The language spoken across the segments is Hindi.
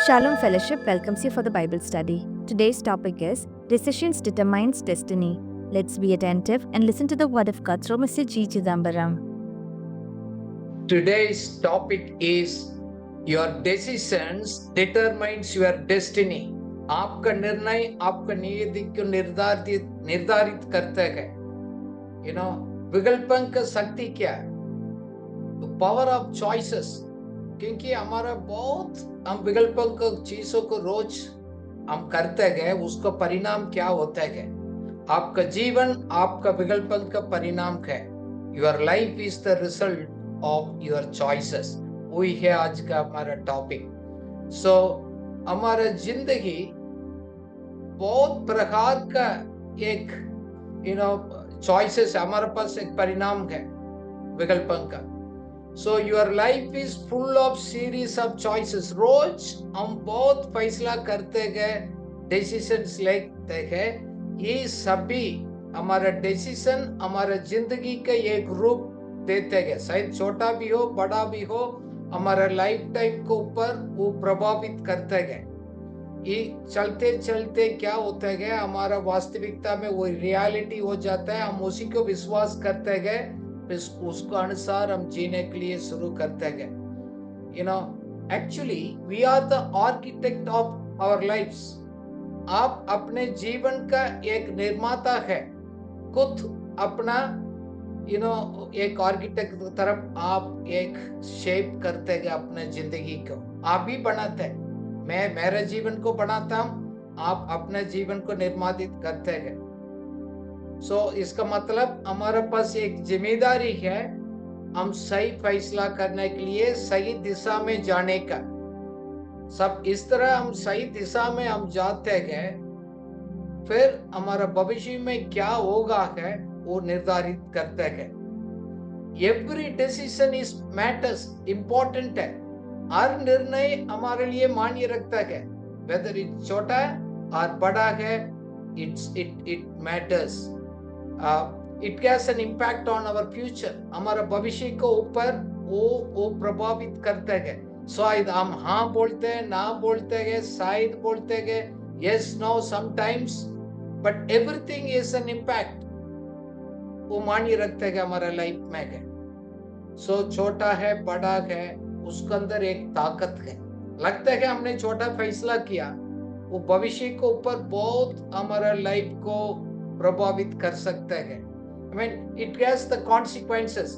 Shalom Fellowship welcomes you for the Bible study. Today's topic is Decisions Determines Destiny. Let's be attentive and listen to the word of God through Mr. G. Chidambaram. Today's topic is your decisions determines your destiny. आपका निर्णय आपका नियति को निर्धारित करता है. विकल्पन का शक्ति क्या है? The power of choices. क्योंकि हमारा बहुत हम विकल्पों को चीजों को रोज हम करते गए, उसका परिणाम क्या होता है? आपका जीवन आपका विकल्पों का परिणाम है. Your life is the result of your choices. वही है आज का हमारा टॉपिक. So हमारा जिंदगी बहुत प्रकार का एक choices हमारे पास एक परिणाम है विकल्पों का. So your life is full of series of choices. रोज हम बहुत फैसला करते गए, डिसीजंस लेते गए. ये सभी हमारा डिसीजन हमारा जिंदगी का एक रूप देते गए. शायद छोटा भी हो बड़ा भी हो, हमारा लाइफ टाइम के ऊपर वो प्रभावित करते गए. ये चलते चलते क्या होता है, हमारा वास्तविकता में वो रियलिटी हो जाता है. हम उसी को विश्वास करते गए, उसको अनुसार हम जीने के लिए शुरू करते गए. Actually we are the architect of our lifes. आप अपने जीवन का एक निर्माता है. खुद अपना एक आर्किटेक्ट की तरफ आप एक शेप करते गए अपने जिंदगी को. आप ही बनाते हैं. मैं मेरे जीवन को बनाता हूं, आप अपने जीवन को निर्माणित करते गए. So, इसका मतलब हमारे पास एक जिम्मेदारी है, हम सही फैसला करने के लिए सही दिशा में जाने का. सब इस तरह हम सही दिशा में हम जाते गए, फिर हमारा भविष्य में क्या होगा है वो निर्धारित करते हैं. Every decision is matters, important है. हर निर्णय हमारे लिए मायने रखता है, वेदर इट छोटा और बड़ा है, it matters. It has an impact on our future. हमारा भविष्य को ऊपर वो प्रभावित करते हैं. शायद हम हाँ बोलते हैं, ना बोलते हैं, शायद बोलते हैं, yes, no, sometimes, but everything is an impact. वो मायने रखते हैं हमारा लाइफ में है. So छोटा है बड़ा है, उसके अंदर एक ताकत है. लगता है कि हमने छोटा फैसला किया, वो भविष्य के ऊपर बहुत हमारा लाइफ को प्रभावित कर सकता है. I mean, it has the consequences.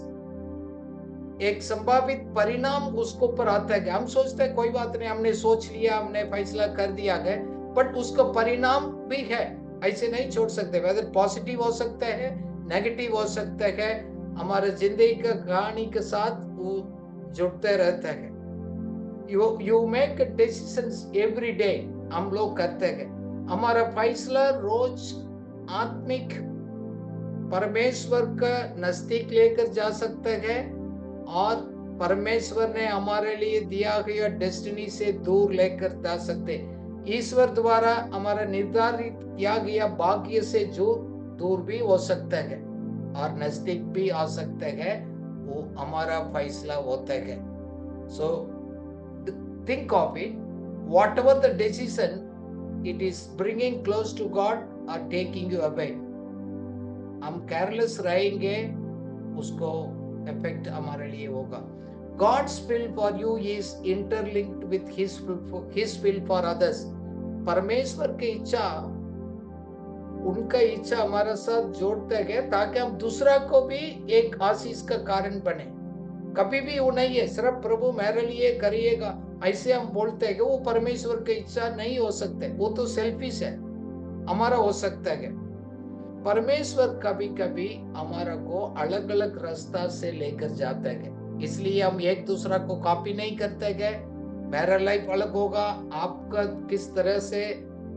एक संभावित परिणाम उसको ऊपर आता है. हम सोचते हैं कोई बात नहीं, हमने सोच लिया, हमने फैसला कर दिया है, बट उसका परिणाम भी है. ऐसे नहीं छोड़ सकते. वेदर पॉजिटिव हो सकता है, नेगेटिव हो सकता है. हमारे जिंदगी का कहानी के साथ वो जुड़ते रहता है. You make decisions every day. हम लोग करते हैं. हमारा फैसला रोज आत्मिक परमेश्वर का नजदीक लेकर जा सकते हैं और परमेश्वर ने हमारे लिए दिया गया डेस्टिनी से दूर लेकर जा सकते. ईश्वर द्वारा हमारा निर्धारित किया गया भाग्य से जो दूर भी हो सकता है और नजदीक भी आ सकते हैं, वो हमारा फैसला होता है. So think of it, whatever the decision, it is bringing close to God or taking you away. हम केयरलेस रहेंगे, उसको इफेक्ट हमारे लिए होगा. God's will for you is interlinked with His will for others. परमेश्वर की इच्छा, उनका इच्छा हमारे साथ जोड़ते गए ताकि हम दूसरा को भी एक आशीष का कारण बने. कभी भी वो नहीं है सिर्फ प्रभु मेरे लिए करिएगा ऐसे हम बोलते हैं कि वो परमेश्वर की इच्छा नहीं हो सकते. वो तो सेल्फिश है. हमारा हो सकता है. परमेश्वर कभी कभी हमारा को अलग अलग रास्ता से लेकर जाते हैं. इसलिए हम एक दूसरा को कॉपी नहीं करते गए. मेरा लाइफ अलग होगा, आपका किस तरह से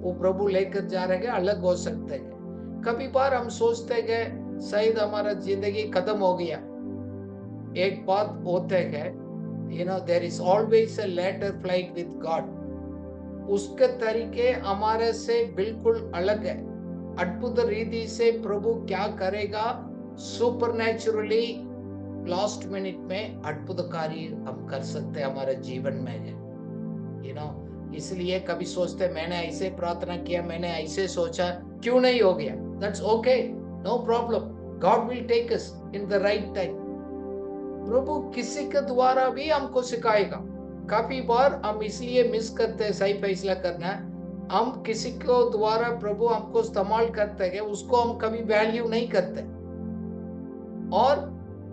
वो प्रभु लेकर जा रहे हैं अलग हो सकते हैं. कभी बार हम सोचते गए शायद हमारा जिंदगी खत्म हो गया. एक बात होते है, there is always a later flight with God. उसके तरीके हमारे से बिल्कुल अलग है. अद्भुत रीति से प्रभु क्या करेगा, सुपरनेचुरली लास्ट मिनट में अद्भुत कार्य हम कर सकते हैं हमारे जीवन में है. इसलिए कभी सोचते मैंने ऐसे प्रार्थना किया, मैंने ऐसे सोचा, क्यों नहीं हो गया? That's okay, no problem, God will take us in the right time. प्रभु किसी के द्वारा भी हमको सिखाएगा। काफी बार हम इसलिए मिस करते हैं सही फैसला करना, हम किसी को द्वारा प्रभु हमको इस्तेमाल करते हैं, उसको हम कभी वैल्यू नहीं करते, और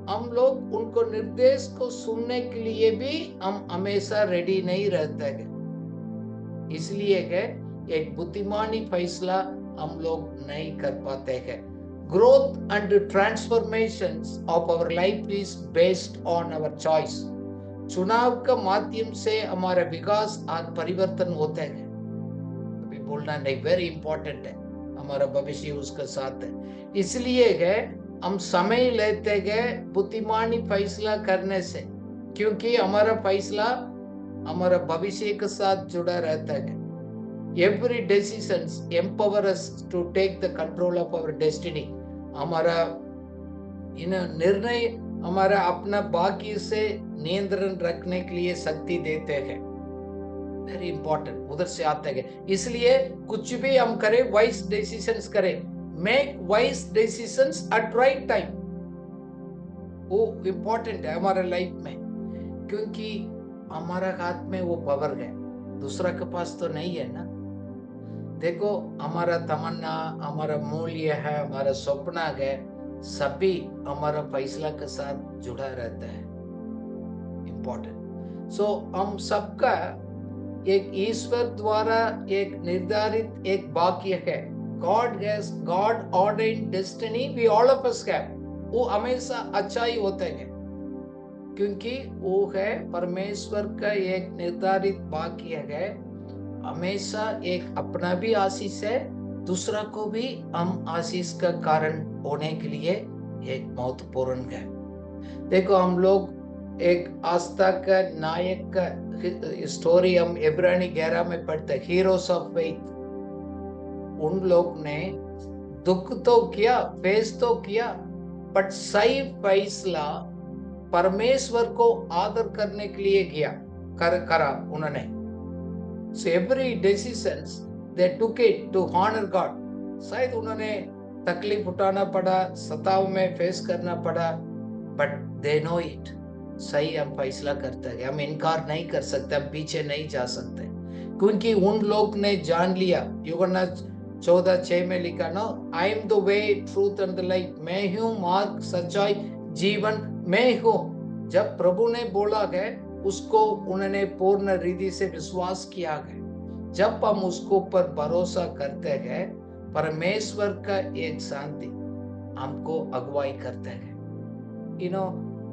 हम लोग उनको निर्देश को सुनने के लिए भी हम हमेशा रेडी नहीं रहते हैं। इसलिए है एक बुद्धिमानी फैसला हम लोग नहीं कर पाते हैं। Growth and transformations of our life is based on our choice. चुनाव का माध्यम से हमारा विकास और परिवर्तन होते हैं। अभी बोलना नहीं, वेरी इंपॉर्टेंट है, हमारा भविष्य उसके साथ है। इसलिए है हम समय लेते गए बुद्धिमानी फैसला करने से, क्योंकि हमारा फैसला हमारा भविष्य के साथ जुड़ा रहता है। Every decisions empower us to take the control of our destiny. हमारा निर्णय हमारा अपना भाग्य से नियंत्रण रखने के लिए शक्ति देते हैं। वेरी इंपॉर्टेंट, उधर से आते हैं। इसलिए कुछ भी हम करें, वाइज डिसीजंस करें, make wise decisions eight right time, वो इंपॉर्टेंट है हमारे लाइफ में, क्योंकि हमारा हाथ में वो पावर है, दूसरा के पास तो नहीं है ना। देखो, हमारा तमन्ना, हमारा मूल्य है, हमारा सपना है, सभी हमारा फैसला के साथ जुड़ा रहता है। इंपॉर्टेंट। सो हम सबका एक ईश्वर द्वारा एक निर्धारित एक वाक्य है, God ordained destiny we all of us have. वो हमेशा अच्छा ही होता है, क्योंकि वो है परमेश्वर का एक निर्धारित वाक्य है। हमेशा एक अपना भी आशीष है, दूसरा को भी हम आशीष का कारण होने के लिए एक महत्वपूर्ण है। देखो, हम लोग एक आस्था का नायक का स्टोरी हम इब्रानी 11 में पढ़ते हैं, हीरोज ऑफ फेथ। उन लोग ने दुख तो किया, फेस तो किया, बट सही फैसला परमेश्वर को आदर करने के लिए किया, करा उन्होंने। So every decisions they took it to honor God. शायद उन्होंने तकलीफ उठाना पड़ा, सताव में फेस करना पड़ा, but they know it. सही हम फैसला करते हैं, हम इनकार नहीं कर सकते, हम पीछे नहीं जा सकते, क्योंकि उन लोग ने जान लिया। यूहन्ना 14:6 में लिखा ना, I am the way, truth and the life. मैं हूँ मार्ग, सच्चाई, जीवन मैं हूँ। जब प्रभु ने बोला है, उसको उन्होंने पूर्ण रीति से विश्वास किया है। जब हम उसको पर भरोसा करते हैं, परमेश्वर का एक शांति हमको अगुवाई करते हैं।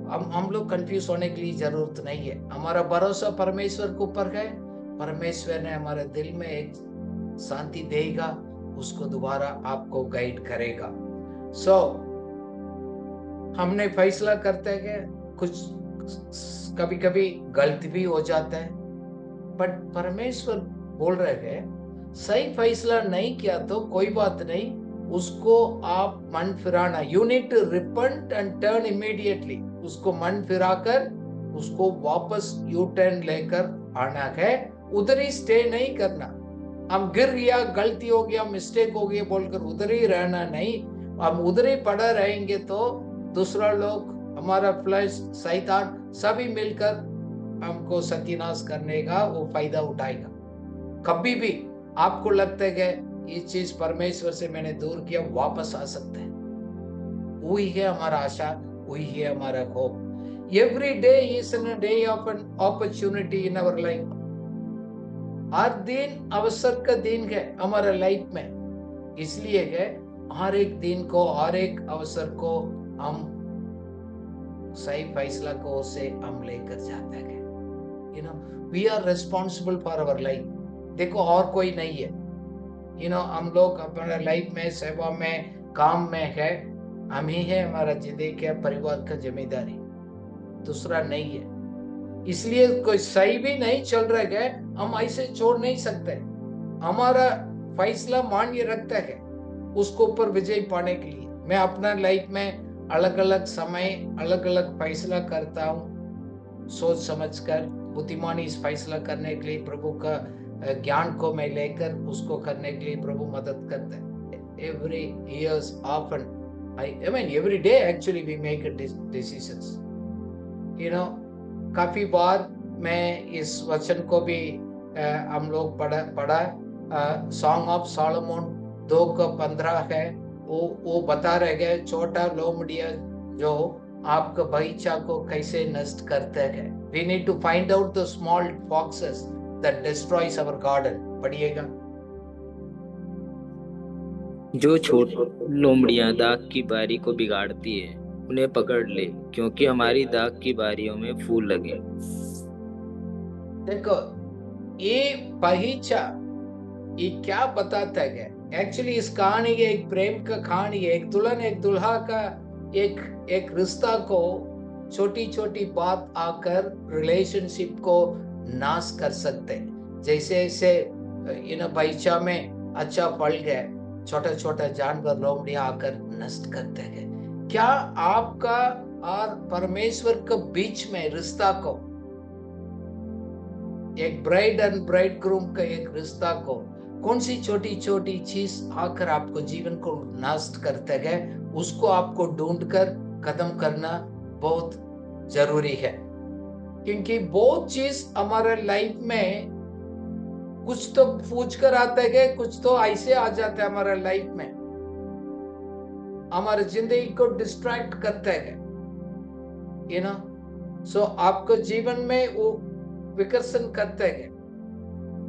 हम लोग कंफ्यूज होने के लिए जरूरत नहीं है। हमारा भरोसा परमेश्वर के ऊपर है, परमेश्वर ने हमारे दिल में एक शांति देगा, उसको दोबारा आपको गाइड करेगा। सो हमने फैसला करते हैं, कुछ कभी कभी गलत भी हो जाता है, बट परमेश्वर बोल रहे हैं सही फैसला नहीं किया तो कोई बात नहीं, उसको आप मन फिराना, you need to repent and turn immediately. उसको मन फिराकर उसको वापस यू टर्न लेकर आना है, उधर ही स्टे नहीं करना। हम गिर गया, गलती हो गया, मिस्टेक हो गया बोलकर उधर ही रहना नहीं। हम उधर ही पड़ा रहेंगे तो दूसरा लोग, हमारा फ्लैश, शैतान सभी मिलकर हमको सत्यानाश करने का वो फायदा उठाएगा। कभी भी आपको लगता है कि ये चीज परमेश्वर से मैंने दूर किया, वापस आ सकते हैं। वही है हमारा आशा, वही है हमारा hope. Every day is an day of an opportunity in our life. हर दिन अवसर का दिन है हमारा लाइफ में, इसलिए है हर एक दिन को, हर एक अवसर को हम सही फैसला को से हम लेकर जाते हैं। We are responsible for our life. देखो, और कोई नहीं है। हम लोग अपना लाइफ में, सेवा में, काम में है, हम ही है, हमारा जिंदगी के परिवार का जिम्मेदारी, दूसरा नहीं है। इसलिए कोई सही भी नहीं चल रहा है, हम ऐसे छोड़ नहीं सकते। हमारा फैसला मान्य रखता है उसको ऊपर विजय पाने के लिए। मैं अपना लाइफ में अलग अलग समय अलग अलग फैसला करता हूँ, सोच समझकर। बुद्धिमानी इस फैसला करने के लिए प्रभु का ज्ञान को मैं लेकर उसको करने के लिए प्रभु मदद करता है। Every years often I mean every day actually we make decisions. You know, काफी बार मैं इस वचन को भी हम लोग पढ़ा सॉन्ग ऑफ सॉलोमन 2:15 है। वो बता रहे गए छोटा लोमड़िया जो आपका बगीचा को कैसे नष्ट करते हैं। We need to find out the small foxes that destroys our garden. पढ़िएगा। जो छोट लोमड़ियां दाग की बारी को बिगाड़ती है उन्हें पकड़ ले, क्योंकि हमारी दाग की बारियों में फूल लगे। देखो ये बगीचा ये क्या बताता है? एक्चुअली इस कहानी एक प्रेम का कहानी है। एक दुल्हन एक दुल्हा का एक रिश्ता को छोटी छोटी बात आकर रिलेशनशिप को नाश कर सकते हैं। जैसे बगीचा में अच्छा फल गया, छोटा छोटा जानवर लोमड़ियां आकर नष्ट करते हैं। क्या आपका और परमेश्वर के बीच में रिश्ता को, एक ब्राइड एंड ब्राइड ग्रूम का एक रिश्ता को कौन सी छोटी छोटी चीज आकर आपको जीवन को नष्ट करते हैं, उसको आपको ढूंढकर खत्म करना बहुत जरूरी है। क्योंकि बहुत चीज हमारे लाइफ में कुछ तो पूछ कर आते हैं, कुछ तो ऐसे आ जाते हैं हमारे लाइफ में, हमारे जिंदगी को डिस्ट्रैक्ट करते हैं। सो आपको जीवन में वो विकर्षण करते हैं।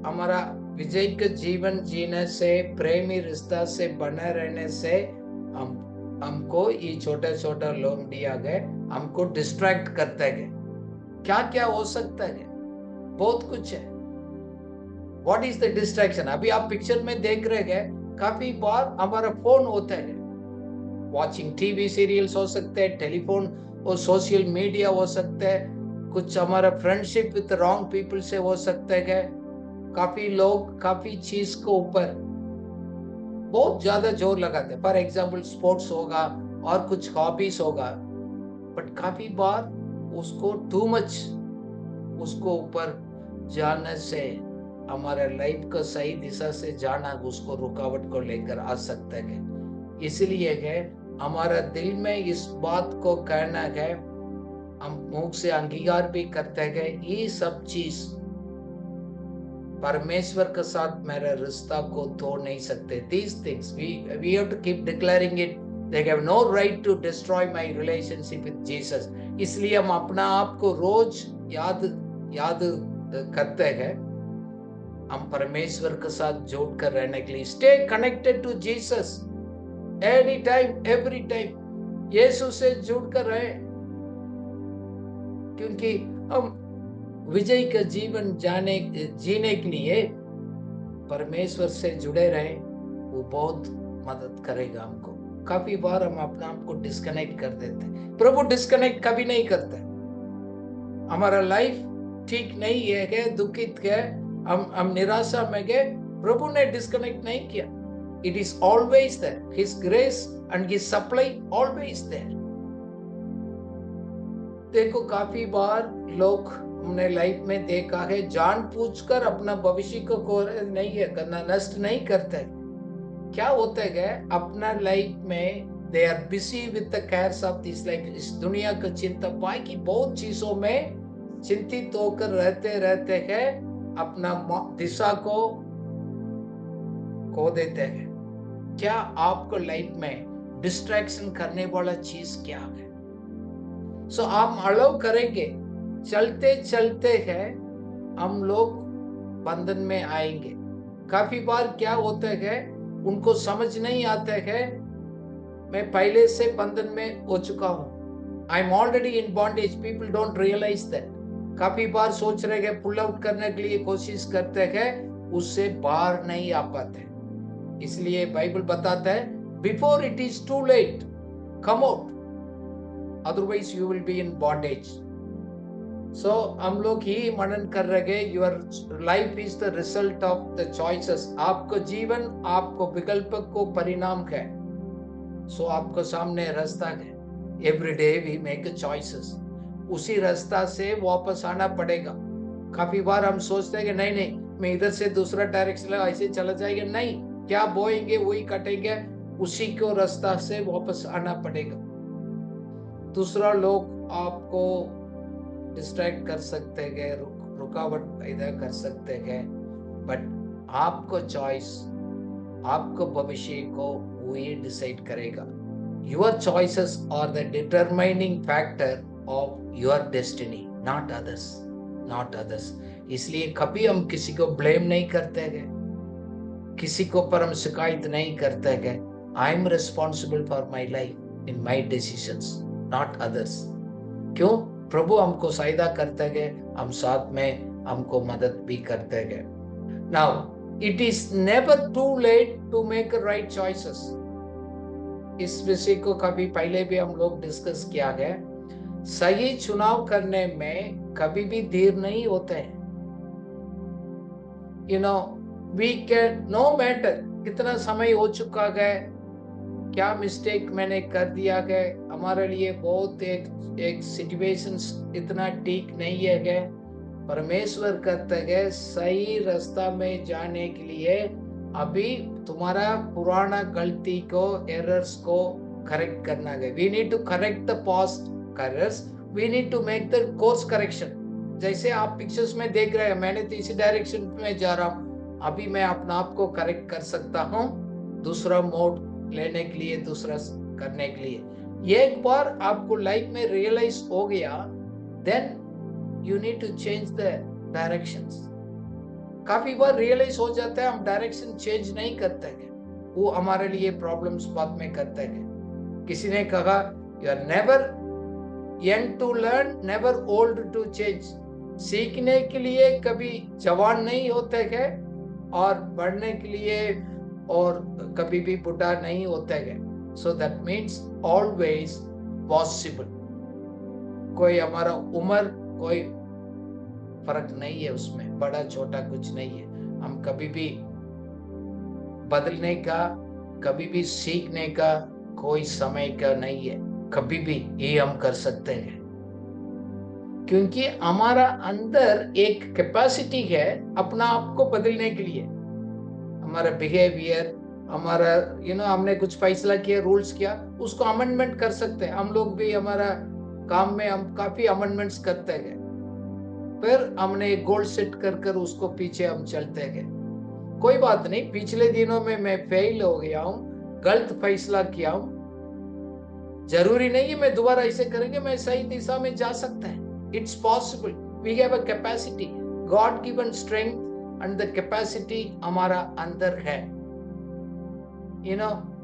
हमारा विजय का जीवन जीने से, प्रेमी रिश्ता से बने रहने से हमको ये छोटा छोटा लोमड़ियां गए हमको डिस्ट्रैक्ट करते हैं। क्या क्या हो सकता है? बहुत कुछ है। What is the distraction? अभी आप पिक्चर में देख रहे हैं, काफी बार हमारा फोन होता है, वॉचिंग टीवी सीरियल्स हो सकते हैं, टेलीफोन और सोशल मीडिया हो सकते हैं, कुछ हमारा फ्रेंडशिप विद रॉन्ग पीपल से हो सकते हैं। काफी लोग काफी चीज को ऊपर बहुत ज्यादा जोर लगाते हैं। फॉर एग्जाम्पल स्पोर्ट्स होगा और कुछ हॉबीज होगा, बट काफी बार उसको टू मच उसको ऊपर जाने से हमारे लाइफ को सही दिशा से जाना उसको रुकावट को लेकर आ सकता है। इसलिए है हमारा दिल में इस बात को कहना है, हम मुख से अंगीकार भी करते हैं, ये सब चीज परमेश्वर के साथ मेरा रिश्ता को तोड़ नहीं सकते। These things we have to keep declaring it. They have no right to destroy my relationship with Jesus. इसलिए हम अपना आप को रोज याद करते हैं, हम परमेश्वर के साथ जोड़ कर रहने के लिए stay connected to Jesus any time every time, यीशु से जुड़ कर रहे, क्योंकि हम विजय का जीवन जीने के लिए परमेश्वर से जुड़े रहे, वो बहुत मदद करेगा हमको। काफी बार हम अपने आप को डिस्कनेक्ट कर देते हैं। प्रभु डिस्कनेक्ट कभी नहीं करते। हमारा लाइफ ठीक नहीं है, दुखित है, हम निराशा में गए, प्रभु ने डिस्कनेक्ट नहीं किया। It is always there, his grace and his supply always there. देखो काफी बार लोग हमने लाइफ में देखा है, जानबूझकर अपना भविष्य को नहीं है करना, नष्ट नहीं करते। क्या होता है अपना लाइफ में they are busy with the cares of this life, इस दुनिया का चिंता, बाकी बहुत चीजों में चिंतित होकर रहते हैं, अपना दिशा को खो देते हैं। क्या आपको लाइफ में डिस्ट्रैक्शन करने वाला चीज क्या है? सो आप अलाउ करेंगे, चलते चलते हैं हम लोग बंधन में आएंगे। काफी बार क्या होता है, उनको समझ नहीं आता है मैं पहले से बंधन में हो चुका हूं, I am already in bondage. People don't realise that. काफी बार सोच रहे हैं, पुल आउट करने के लिए कोशिश करते हैं, उससे बाहर नहीं आ पाते। इसलिए बाइबल बताता है before it is too late come out, otherwise you will be in bondage. So हम लोग ही मनन कर रहे हैं, your life is the result of the choices. आपको जीवन आपको विकल्प को परिणाम है। सो आपको सामने रास्ता है, every day we make choices, उसी रास्ता से वापस आना पड़ेगा। काफी बार हम सोचते हैं कि नहीं मैं इधर से दूसरा डायरेक्शन ऐसे चला जाएगा, नहीं, क्या बोएंगे वही कटेंगे, उसी को रास्ता से वापस आना पड़ेगा। दूसरा लोग आपको डिस्ट्रैक्ट कर सकते हैं, रुकावट पैदा कर सकते हैं, बट आपको चॉइस, आपको भविष्य को वही डिसाइड करेगा। Your choices are the determining factor of your destiny, not others, not others. इसलिए कभी हम किसी को ब्लेम नहीं करते हैं, किसी को पर हम शिकायत नहीं करते हैं। I am responsible for my life in my decisions, not others. क्यों? प्रभु हमको सहायता करते हैं, हम साथ में हमको मदद भी करते हैं। Now it is never too late to make right choices. इस विषय को कभी पहले भी हम लोग डिस्कस किया है। सही चुनाव करने में कभी भी देर नहीं होते हैं। You know, we can, no matter कितना समय हो चुका है, क्या मिस्टेक मैंने कर दिया है, हमारे लिए बहुत एक सिचुएशन इतना ठीक नहीं है, परमेश्वर कहते हैं सही रास्ता में जाने के लिए अभी तुम्हारा पुराना गलती को, एरर्स को करेक्ट करना है। We need to correct the past errors, we need to make the course correction. जैसे आप पिक्चर्स में देख रहे हैं, मैंने तो इसी डायरेक्शन में जा रहा हूँ, अभी मैं अपना आप को करेक्ट कर सकता हूँ, दूसरा मोड लेने के लिए, दूसरा करने के लिए। एक बार आपको लाइफ में रियलाइज हो गया, then you need to change the directions. काफी बार रियलाइज हो जाता है, हम डायरेक्शन चेंज नहीं करते हैं, वो हमारे लिए प्रॉब्लम्स बाद में करते हैं। किसी ने कहा, you are never young to learn, never old to change. सीखने के लिए कभी जवान नहीं होते हैं और बढ़ने के लिए और कभी भी बुढ़ा नहीं होते हैं। So that means always possible. कोई हमारा उम्र कोई फर्क नहीं है, उसमें बड़ा छोटा कुछ नहीं है। हम कभी भी बदलने का, कभी भी सीखने का कोई समय का नहीं है, कभी भी ये हम कर सकते हैं, क्योंकि हमारा अंदर एक कैपेसिटी है अपना आप को बदलने के लिए। हमारा बिहेवियर, हमारा हमने कुछ फैसला किया, रूल्स किया, उसको अमेंडमेंट कर सकते हैं। हम लोग भी हमारा काम में हम काफी अमेंडमेंट्स करते हैं, फिर हमने एक गोल सेट कर उसको पीछे हम चलते हैं। कोई बात नहीं, पिछले दिनों में मैं फेल हो गया हूँ, गलत फैसला किया हूँ, जरूरी नहीं है मैं दोबारा ऐसे करेंगे मैं सही दिशा में जा सकता है। It's possible, we have a capacity, God given strength and the capacity हमारा अंदर है।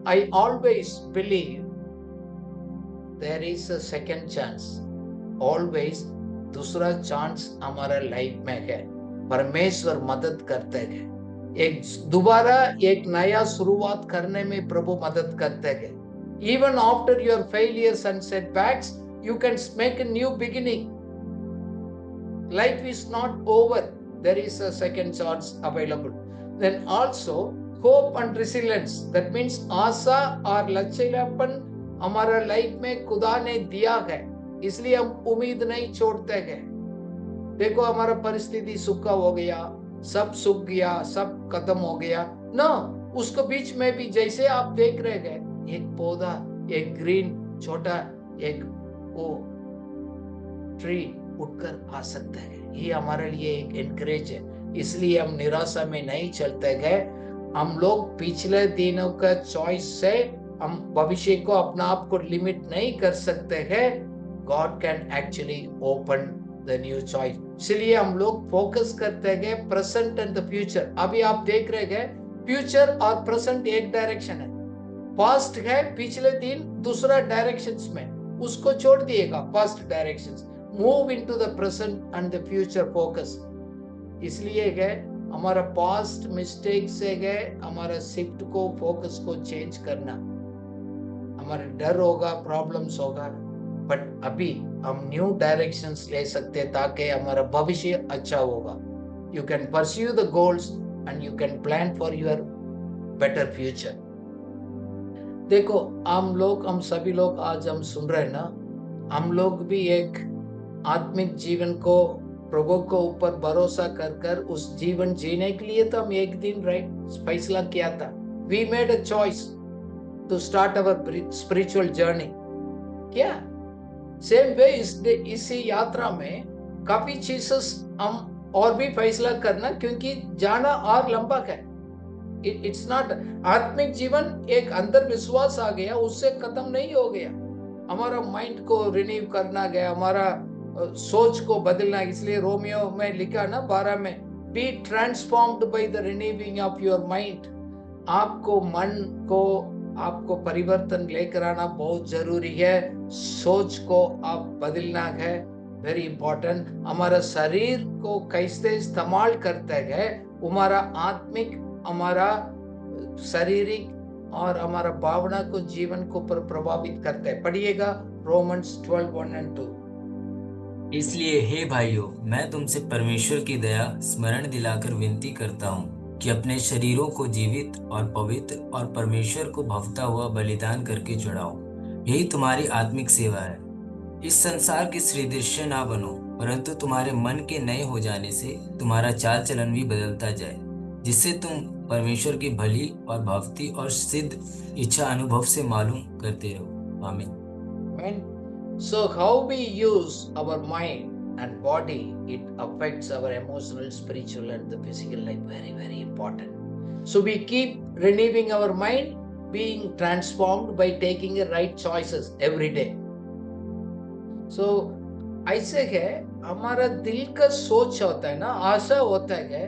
I always believe there is a second chance, always दूसरा चांस हमारा लाइफ में है। परमेश्वर मदद करते हैं, एक दोबारा एक नया शुरुआत करने में प्रभु मदद करते हैं। Even after your failures and setbacks, you can make a new beginning. Life is not over. There is a second chance available. Then also hope and resilience. That means आशा और लचीलापन हमारा लाइफ में खुदा ने दिया है, इसलिए हम उम्मीद नहीं छोड़ते हैं। देखो हमारा परिस्थिति सूखा हो गया, सब सूख गया, सब खत्म हो गया ना, उसको बीच में भी जैसे आप देख रहे हैं, एक पौधा, एक ग्रीन छोटा एक वो ट्री उठकर आ सकता है। ये हमारे लिए एक एनकरेज है, इसलिए हम निराशा में नहीं चलते गए। हम लोग पिछले दिनों का चॉइस से हम भविष्य को अपना आप को लिमिट नहीं कर सकते हैं। God can actually open the new choice, इसलिए हम लोग फोकस करते हैं प्रेजेंट एंड द फ्यूचर। अभी आप देख रहे हैं फ्यूचर और प्रेजेंट एक डायरेक्शन है, पास्ट है पिछले दिन दूसरा डायरेक्शंस में, उसको छोड़ दिएगा past directions, move into the present and the future focus. इसलिए है हमारा पास्ट मिस्टेक से है हमारा शिफ्ट को, फोकस को चेंज करना। हमारा डर होगा, प्रॉब्लम्स होगा, बट अभी हम न्यू डायरेक्शंस ले सकते हैं ताकि हमारा भविष्य अच्छा होगा। You can pursue the goals and you can plan for your better future. देखो हम सभी लोग आज हम सुन रहे हैं ना, हम लोग भी एक आत्मिक जीवन को प्रभु को ऊपर भरोसा कर कर उस जीवन जीने के लिए तो हम एक दिन फैसला किया था. We made a choice to start our spiritual journey. क्या सेम वे इसी यात्रा में काफी चीजेस हम और भी फैसला करना, क्योंकि जाना और लंबा है. इट्स नॉट आत्मिक जीवन एक अंदर विश्वास आ गया, उससे खत्म नहीं हो गया. हमारा माइंड को रिन्यू करना गया, हमारा सोच को बदलना. इसलिए रोमियो में लिखा ना 12 में, be transformed by the renewing of your mind. आपको मन को आपको परिवर्तन लेकर आना बहुत जरूरी है. सोच को आप बदलना है, वेरी इंपॉर्टेंट. हमारा शरीर को कैसे इस्तेमाल करते हैं, हमारा आत्मिक, हमारा शारीरिक और हमारा भावना को जीवन को प्रभावित करता है. पढ़िएगा रोमन्स 12:1-2. इसलिए हे भाइयों, मैं तुमसे परमेश्वर की दया स्मरण दिलाकर विनती करता हूँ कि अपने शरीरों को जीवित और पवित्र और परमेश्वर को भावता हुआ बलिदान करके चढ़ाओ. यही तुम्हारी आत्मिक सेवा है. इस संसार के सदृश ना बनो, परंतु तुम्हारे मन के नए हो जाने से तुम्हारा चाल चलन भी बदलता जाए, जिससे तुम परमेश्वर की भली और भावती और सिद्ध इच्छा अनुभव से मालूम करते रहो. आमीन. So how we use our mind and body, it affects our emotional, spiritual and the physical life. Very, very important. So we keep renewing our mind, being transformed by taking the right choices every day. So ऐसे है, हमारा दिल का सोच होता है ना, आशा होता है,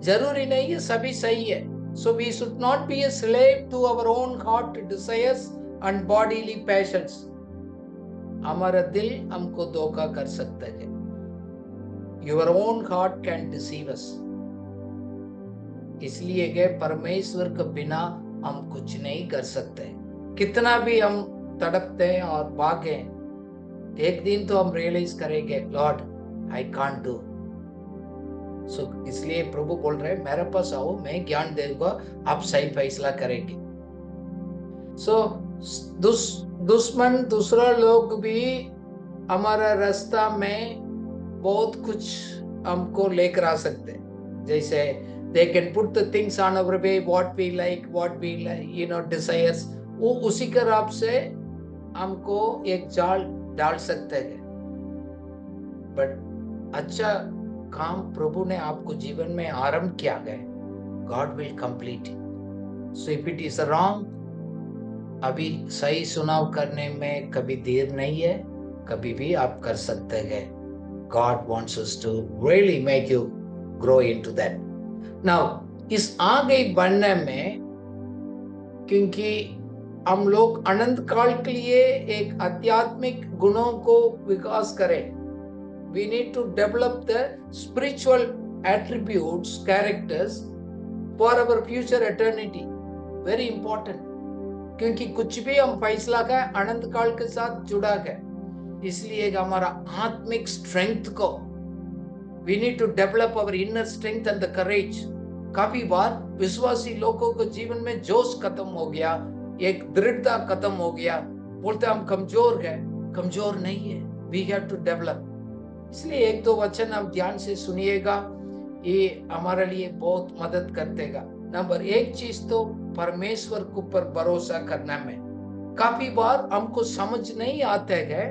जरूरी नहीं है सभी सही है. So we should not be a slave to our own heart desires and bodily passions. हमारा दिल हमको धोखा कर सकता है. Your own heart can deceive us. इसलिए कि परमेश्वर के बिना हम कुछ नहीं कर सकते. कितना भी हम तड़पते हैं और भागे, एक दिन तो हम रियलाइज करेंगे, लॉर्ड आई कांट डू. सो इसलिए प्रभु बोल रहे हैं, मेरे पास आओ, मैं ज्ञान दूंगा, आप सही फैसला करेंगे. सो दुश्मन दूसरा लोग भी हमारा रास्ता में बहुत कुछ हमको लेकर आ सकते हैं. जैसे they can put the things on our way, what we like, desires. वो उसी के राह से हमको एक जाल डाल सकते हैं. बट अच्छा काम प्रभु ने आपको जीवन में आरंभ किया है, God will complete it. So if it is wrong, अभी सही चुनाव करने में कभी देर नहीं है, कभी भी आप कर सकते हैं. God wants us to really make you grow into that. Now इस आगे बढ़ने में, क्योंकि हम लोग अनंत काल के लिए एक आध्यात्मिक गुणों को विकास करें, we need to develop the spiritual attributes, characters for our future eternity. Very important. क्योंकि कुछ भी हम फैसला का अनंत काल के साथ जुड़ा है. इसलिए हमारा आत्मिक स्ट्रेंथ को we need to develop our inner strength and the courage. काफी बार विश्वासी लोगों को जीवन में जोश खत्म हो गया, एक दृढ़ता खत्म हो गया, बोलते हम कमजोर है. कमजोर नहीं है, we have to develop. इसलिए एक दो वचन आप ध्यान से सुनिएगा, ये हमारे लिए बहुत मदद करेगा. नंबर 1 चीज तो परमेश्वर के ऊपर भरोसा करना में. काफी बार हमको समझ नहीं आते है,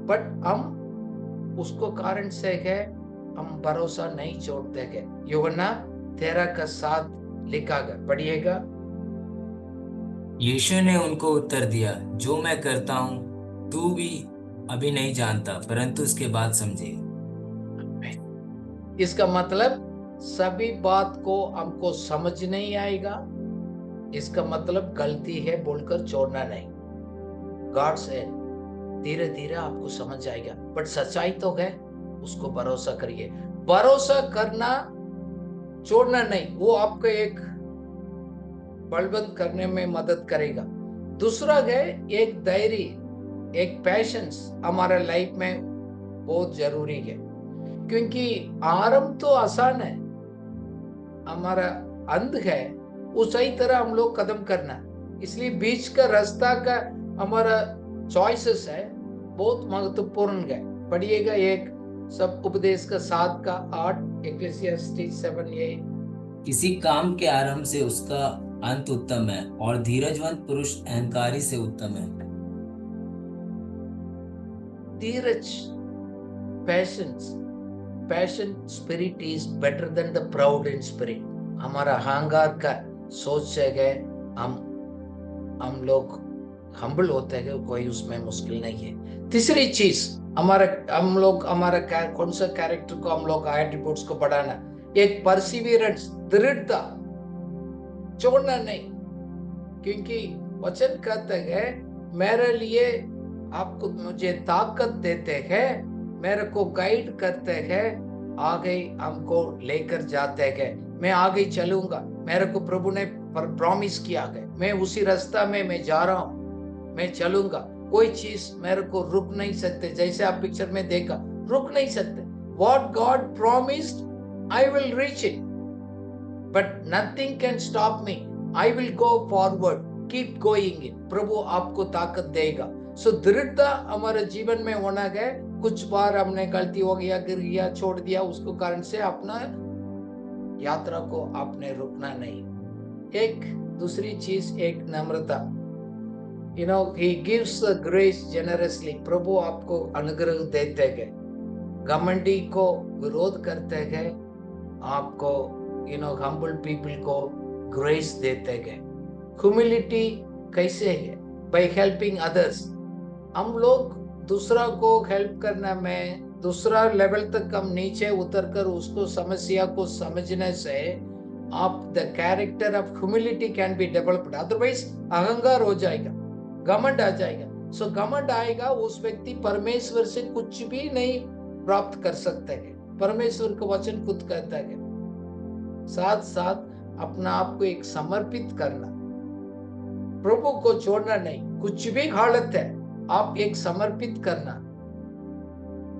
बट हम उसको कारण से है हम भरोसा नहीं छोड़ते है. यूहन्ना 13:7 लिखा गया, पढ़िएगा. यीशु ने उनको उत्तर दिया, जो मैं करता हूँ तू भी अभी नहीं जानता, परंतु उसके बाद समझे. इसका मतलब सभी बात को हमको समझ नहीं आएगा, इसका मतलब गलती है बोलकर छोड़ना नहीं. गॉड से धीरे धीरे आपको समझ आएगा, बट सच्चाई तो है, उसको भरोसा करिए. भरोसा करना छोड़ना नहीं, वो आपको एक बलबंद करने में मदद करेगा. दूसरा है एक धैर्य, एक पैशंस हमारा लाइफ में बहुत जरूरी है. क्योंकि आरंभ तो आसान है, हमारा अंत है वो सही तरह हम लोग कदम करना. इसलिए बीच का रास्ता का हमारा चॉइसेस है बहुत महत्वपूर्ण है. पढ़िएगा एक सब उपदेश का 7 का 8 इक्लेसियास्टिस 7:8। किसी काम के आरंभ से उसका अंत उत्तम है और धीरजवंत पुरुष अहंकारी से उत्तम है। धीरज, patient spirit is better than the proud in spirit. हमारा अहंकार का सोच से है हम लोग हम्बल होते हैं, कोई उसमें मुश्किल नहीं है। तीसरी चीज हमारा कौन सा कैरेक्टर को हम लोग एट्रिब्यूट्स को बढ़ाना, एक परसिवियरेंस, दृढ़ता, छोड़ना नहीं। क्योंकि वचन कहते हैं मेरे लिए आपको मुझे ताकत देते हैं, मेरे को गाइड करते हैं, आगे हमको लेकर जाते हैं। मैं आगे चलूंगा, मेरे को प्रभु ने प्रॉमिस किया है, मैं उसी रास्ता में मैं जा रहा हूं, मैं चलूंगा। कोई चीज मेरे को रुक नहीं सकते, जैसे आप पिक्चर में देखा, रुक नहीं सकते। What God promised, I will reach it, but nothing can stop me. I will go forward, keep going it. प्रभु आपको ताकत देगा। सो दृढ़ता हमारे जीवन में होना है। कुछ बार हमने गलती हो गया, गिर गया, छोड़ दिया, उसको कारण से अपना यात्रा को आपने रुकना नहीं। एक दूसरी चीज, एक नम्रता। He gives the grace generously. प्रभु आपको अनुग्रह देते हैं। घमंडी को विरोध करते हैं, आपको humble people को ग्रेस देते हैं। ह्यूमिलिटी कैसे है? by helping others. हम लोग दूसरा को हेल्प करना में, दूसरा लेवल तक हम नीचे उतरकर उसको समस्या को समझने से आप the character of humility can be developed. Otherwise अहंकार हो जाएगा, घमंड आ जाएगा। सो घमंड आएगा, उस व्यक्ति परमेश्वर से कुछ भी नहीं प्राप्त कर सकते हैं। परमेश्वर का वचन खुद कहता है। साथ साथ अपना आप को एक समर्पित करना, प्रभु को छोड़ना नहीं। कुछ भी हालत है, आप एक समर्पित करना।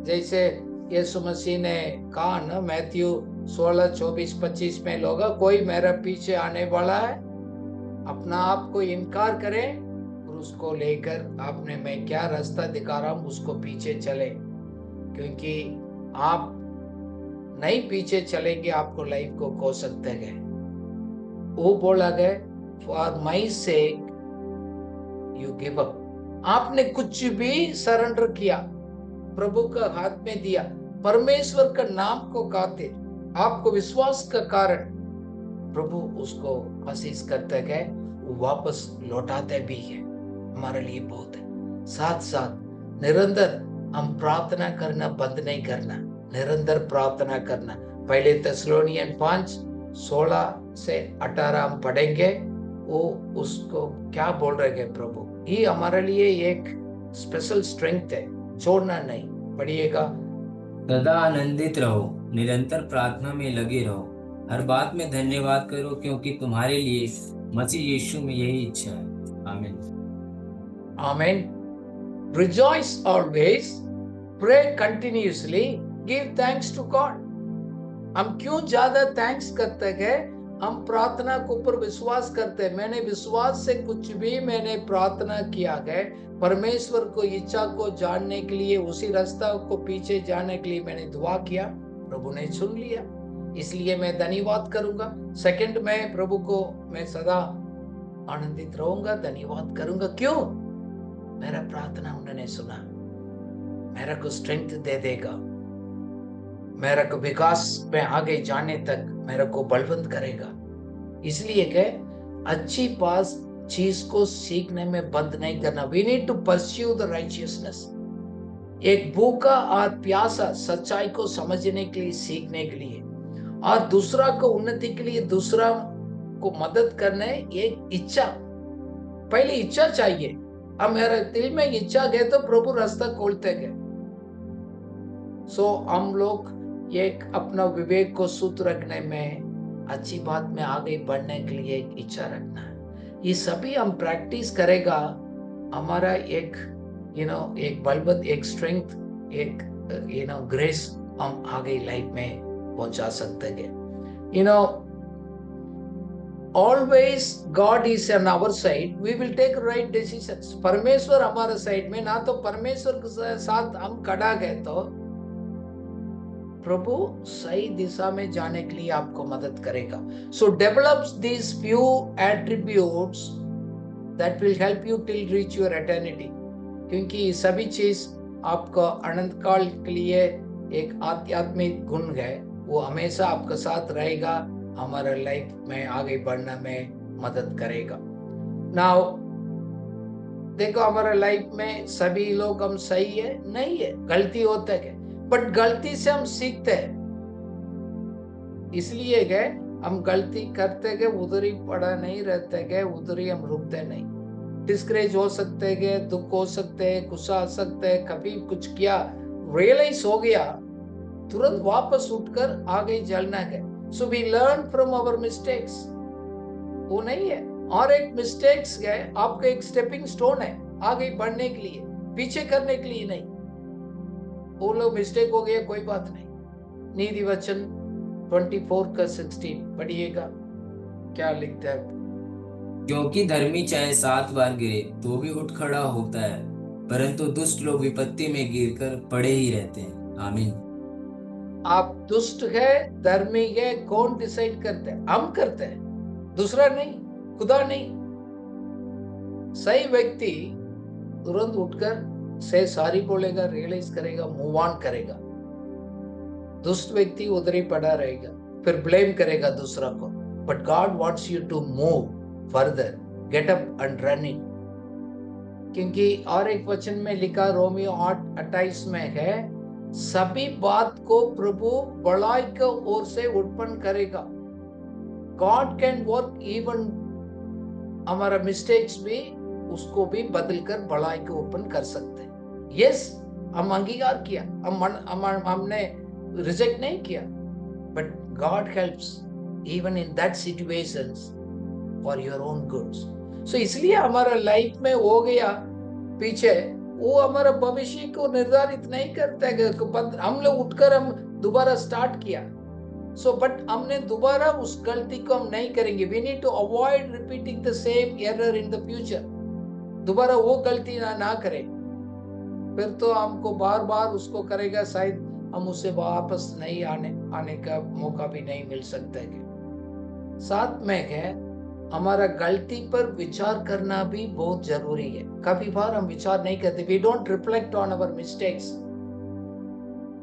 जैसे यीशु मसीह ने कहा ना, मैथ्यू 16:24-25 में, लोग कोई मेरे पीछे आने वाला है, अपना आप को इनकार करे और उसको लेकर आपने मैं क्या रास्ता दिखा रहा हूं उसको पीछे चले। क्योंकि आप नहीं पीछे चलेंगे, आपको लाइफ को खो सकते हैं। वो बोला गया, for my sake you give up. आपने कुछ भी सरेंडर किया, प्रभु का हाथ में दिया, परमेश्वर का नाम को गाते, आपको विश्वास का कारण प्रभु उसको आशीष करते गए, वो वापस लौटाते भी है। हमारे लिए बहुत है। साथ साथ निरंतर हम प्रार्थना करना बंद नहीं करना, निरंतर प्रार्थना करना। पहले तेस्सलोनियन 5:16-18 हम पढ़ेंगे। वो उसको क्या बोल रहे हैं प्रभु, ये हमारे लिए एक स्पेशल स्ट्रेंथ है, छोड़ना नहीं। पढ़िएगा। सदा आनंदित रहो, निरंतर प्रार्थना में लगे रहो, हर बात में धन्यवाद करो, क्योंकि तुम्हारे लिए मसीह यीशु में यही इच्छा है। आमीन। आमीन। Rejoice always, pray continuously, give thanks to God. हम क्यों ज्यादा थैंक्स करते हैं? हम प्रार्थना के ऊपर विश्वास करते हैं। मैंने विश्वास से कुछ भी मैंने प्रार्थना किया है, परमेश्वर को इच्छा को जानने के लिए, उसी रास्ता को पीछे जाने के लिए मैंने दुआ किया, प्रभु ने सुन लिया, इसलिए मैं धन्यवाद करूंगा। सेकंड में प्रभु को मैं सदा आनंदित रहूंगा, धन्यवाद करूंगा। क्यों? मेरा प्रार्थना उन्होंने सुना, मेरा को स्ट्रेंथ दे देगा, मेरा को विकास में आगे जाने तक मेरे को बलवंत करेगा। इसलिए के अच्छी पास चीज को सीखने में बंद नहीं करना। We need to pursue the righteousness. एक भूखा और प्यासा सच्चाई को समझने के लिए, सीखने के लिए, और दूसरा को उन्नति के लिए, दूसरा को मदद करने, एक इच्छा, पहले इच्छा चाहिए। अब मेरे दिल में इच्छा गए तो प्रभु रास्ता खोलते गए। सो हम लोग एक अपना विवेक को शुद्ध रखने में, अच्छी बात में आगे बढ़ने के लिए एक इच्छा रखना है। ये सभी हम प्रैक्टिस करेगा, हमारा एक एक बलवंत, एक स्ट्रेंथ, एक ग्रेस हम आगे लाइफ में पहुंचा सकते हैं। Always God is on our side, we will take right decisions. परमेश्वर हमारे साइड में, ना तो परमेश्वर के साथ हम खड़ा गए तो प्रभु सही दिशा में जाने के लिए आपको मदद करेगा. So develops these few attributes that will help you till reach your eternity. क्योंकि सभी चीज आपका अनंत काल के लिए एक आध्यात्मिक गुण है, वो हमेशा आपके साथ रहेगा, हमारा लाइफ में आगे बढ़ने में मदद करेगा. नाउ देखो, हमारा लाइफ में सभी लोग हम सही है नहीं है, गलती होता है, बट गलती से हम सीखते हैं. इसलिए गए हम गलती करते गए, उधर ही पड़ा नहीं रहते गए, उधर ही हम रुकते नहीं. डिस्करेज हो सकते गए, दुख हो सकते हैं, गुस्सा आ सकते हैं, कभी कुछ किया रियलाइज हो गया, तुरंत वापस उठकर आगे चलना है. So we learn from our mistakes. वो नहीं है, और एक मिस्टेक्स है आपका एक स्टेपिंग स्टोन है आगे बढ़ने के लिए, पीछे करने के लिए नहीं. वो लोग मिस्टेक हो गया, कोई बात नहीं. नीति वचन 24:16 पढ़िएगा, क्या लिखता है. क्योंकि धर्मी चाहे 7 बार गिरे तो भी उठ खड़ा होता है, परंतु दुष्ट लोग विपत्ति में गिरकर पड़े ही रहते हैं. आमीन. आप दुष्ट है धर्मी है, कौन डिसाइड करते हैं? हम करते हैं, दूसरा नहीं, खुदा नहीं. सही व्यक्ति तुरंत उठकर से सारी बोलेगा, रियलाइज करेगा, मूव ऑन करेगा. दुष्ट व्यक्ति उधर ही पड़ा रहेगा, फिर ब्लेम करेगा दूसरा को. But God wants you to move further, get up and running. क्योंकि और एक वचन में लिखा, रोमियो 8:28 में है, सभी बात को प्रभु बड़ाई की ओर से उत्पन्न करेगा. गॉड कैन वर्क इवन हमारा मिस्टेक्स भी, उसको भी बदलकर बड़ाई को ओपन कर सकते हैं. यस, हम अंगीकार किया, हमने रिजेक्ट नहीं किया, but God helps even in that situations for your own goods. So इसलिए हमारा लाइफ में हो गया पीछे, वो हमारा भविष्य को निर्धारित नहीं करता है. हम लोग उठकर हम दोबारा स्टार्ट किया, सो बट हमने दोबारा उस गलती को हम नहीं करेंगे. We need to avoid repeating the same error in the future. दोबारा वो गलती ना करें, फिर तो हमको बार बार उसको करेगा, शायद हम उससे वापस नहीं आने का मौका भी नहीं मिल सकता है. साथ में है, हमारा गलती पर विचार करना भी बहुत जरूरी है. कभी बार हम विचार नहीं करते, we don't reflect on our mistakes.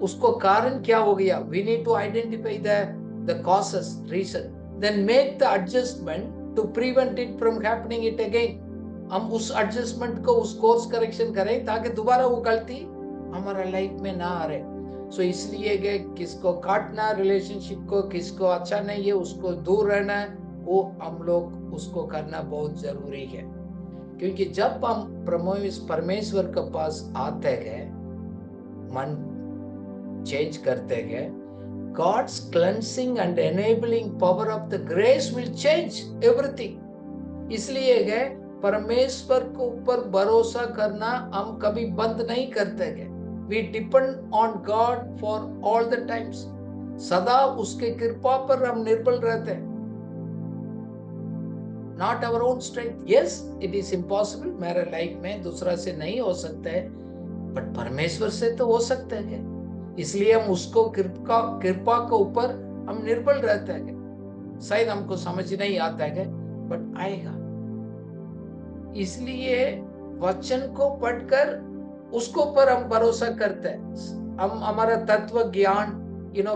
उसको कारण क्या हो गया, we need to identify the causes, reason, then make the adjustment to prevent it from happening it again. हम उस एडजस्टमेंट को, उस कोर्स करेक्शन करें ताकि दोबारा वो गलती हमारा लाइफ में ना आ रहे. सो इसलिए किसको काटना रिलेशनशिप को, किसको अच्छा नहीं है उसको दूर रहना है, वो हम लोग उसको करना बहुत जरूरी है. क्योंकि जब हम परमेश्वर के पास आते हैं, मन चेंज करते हैं, God's cleansing and enabling power of the grace will change everything. इसलिए है परमेश्वर के ऊपर भरोसा करना हम कभी बंद नहीं करते हैं. We depend on God for all the times. सदा उसके कृपा पर हम निर्भर रहते हैं. Not our own strength. Yes, it is impossible. मेरे लाइफ में दूसरा से नहीं हो सकता है, बट परमेश्वर से तो हो सकता है. इसलिए हम उसको कृपा के ऊपर हम निर्भर रहते हैं. शायद हमको समझ नहीं आता है, बट आएगा. इसलिए वचन को पढ़कर उसको पर हम भरोसा करते हैं. हम हमारा तत्व ज्ञान,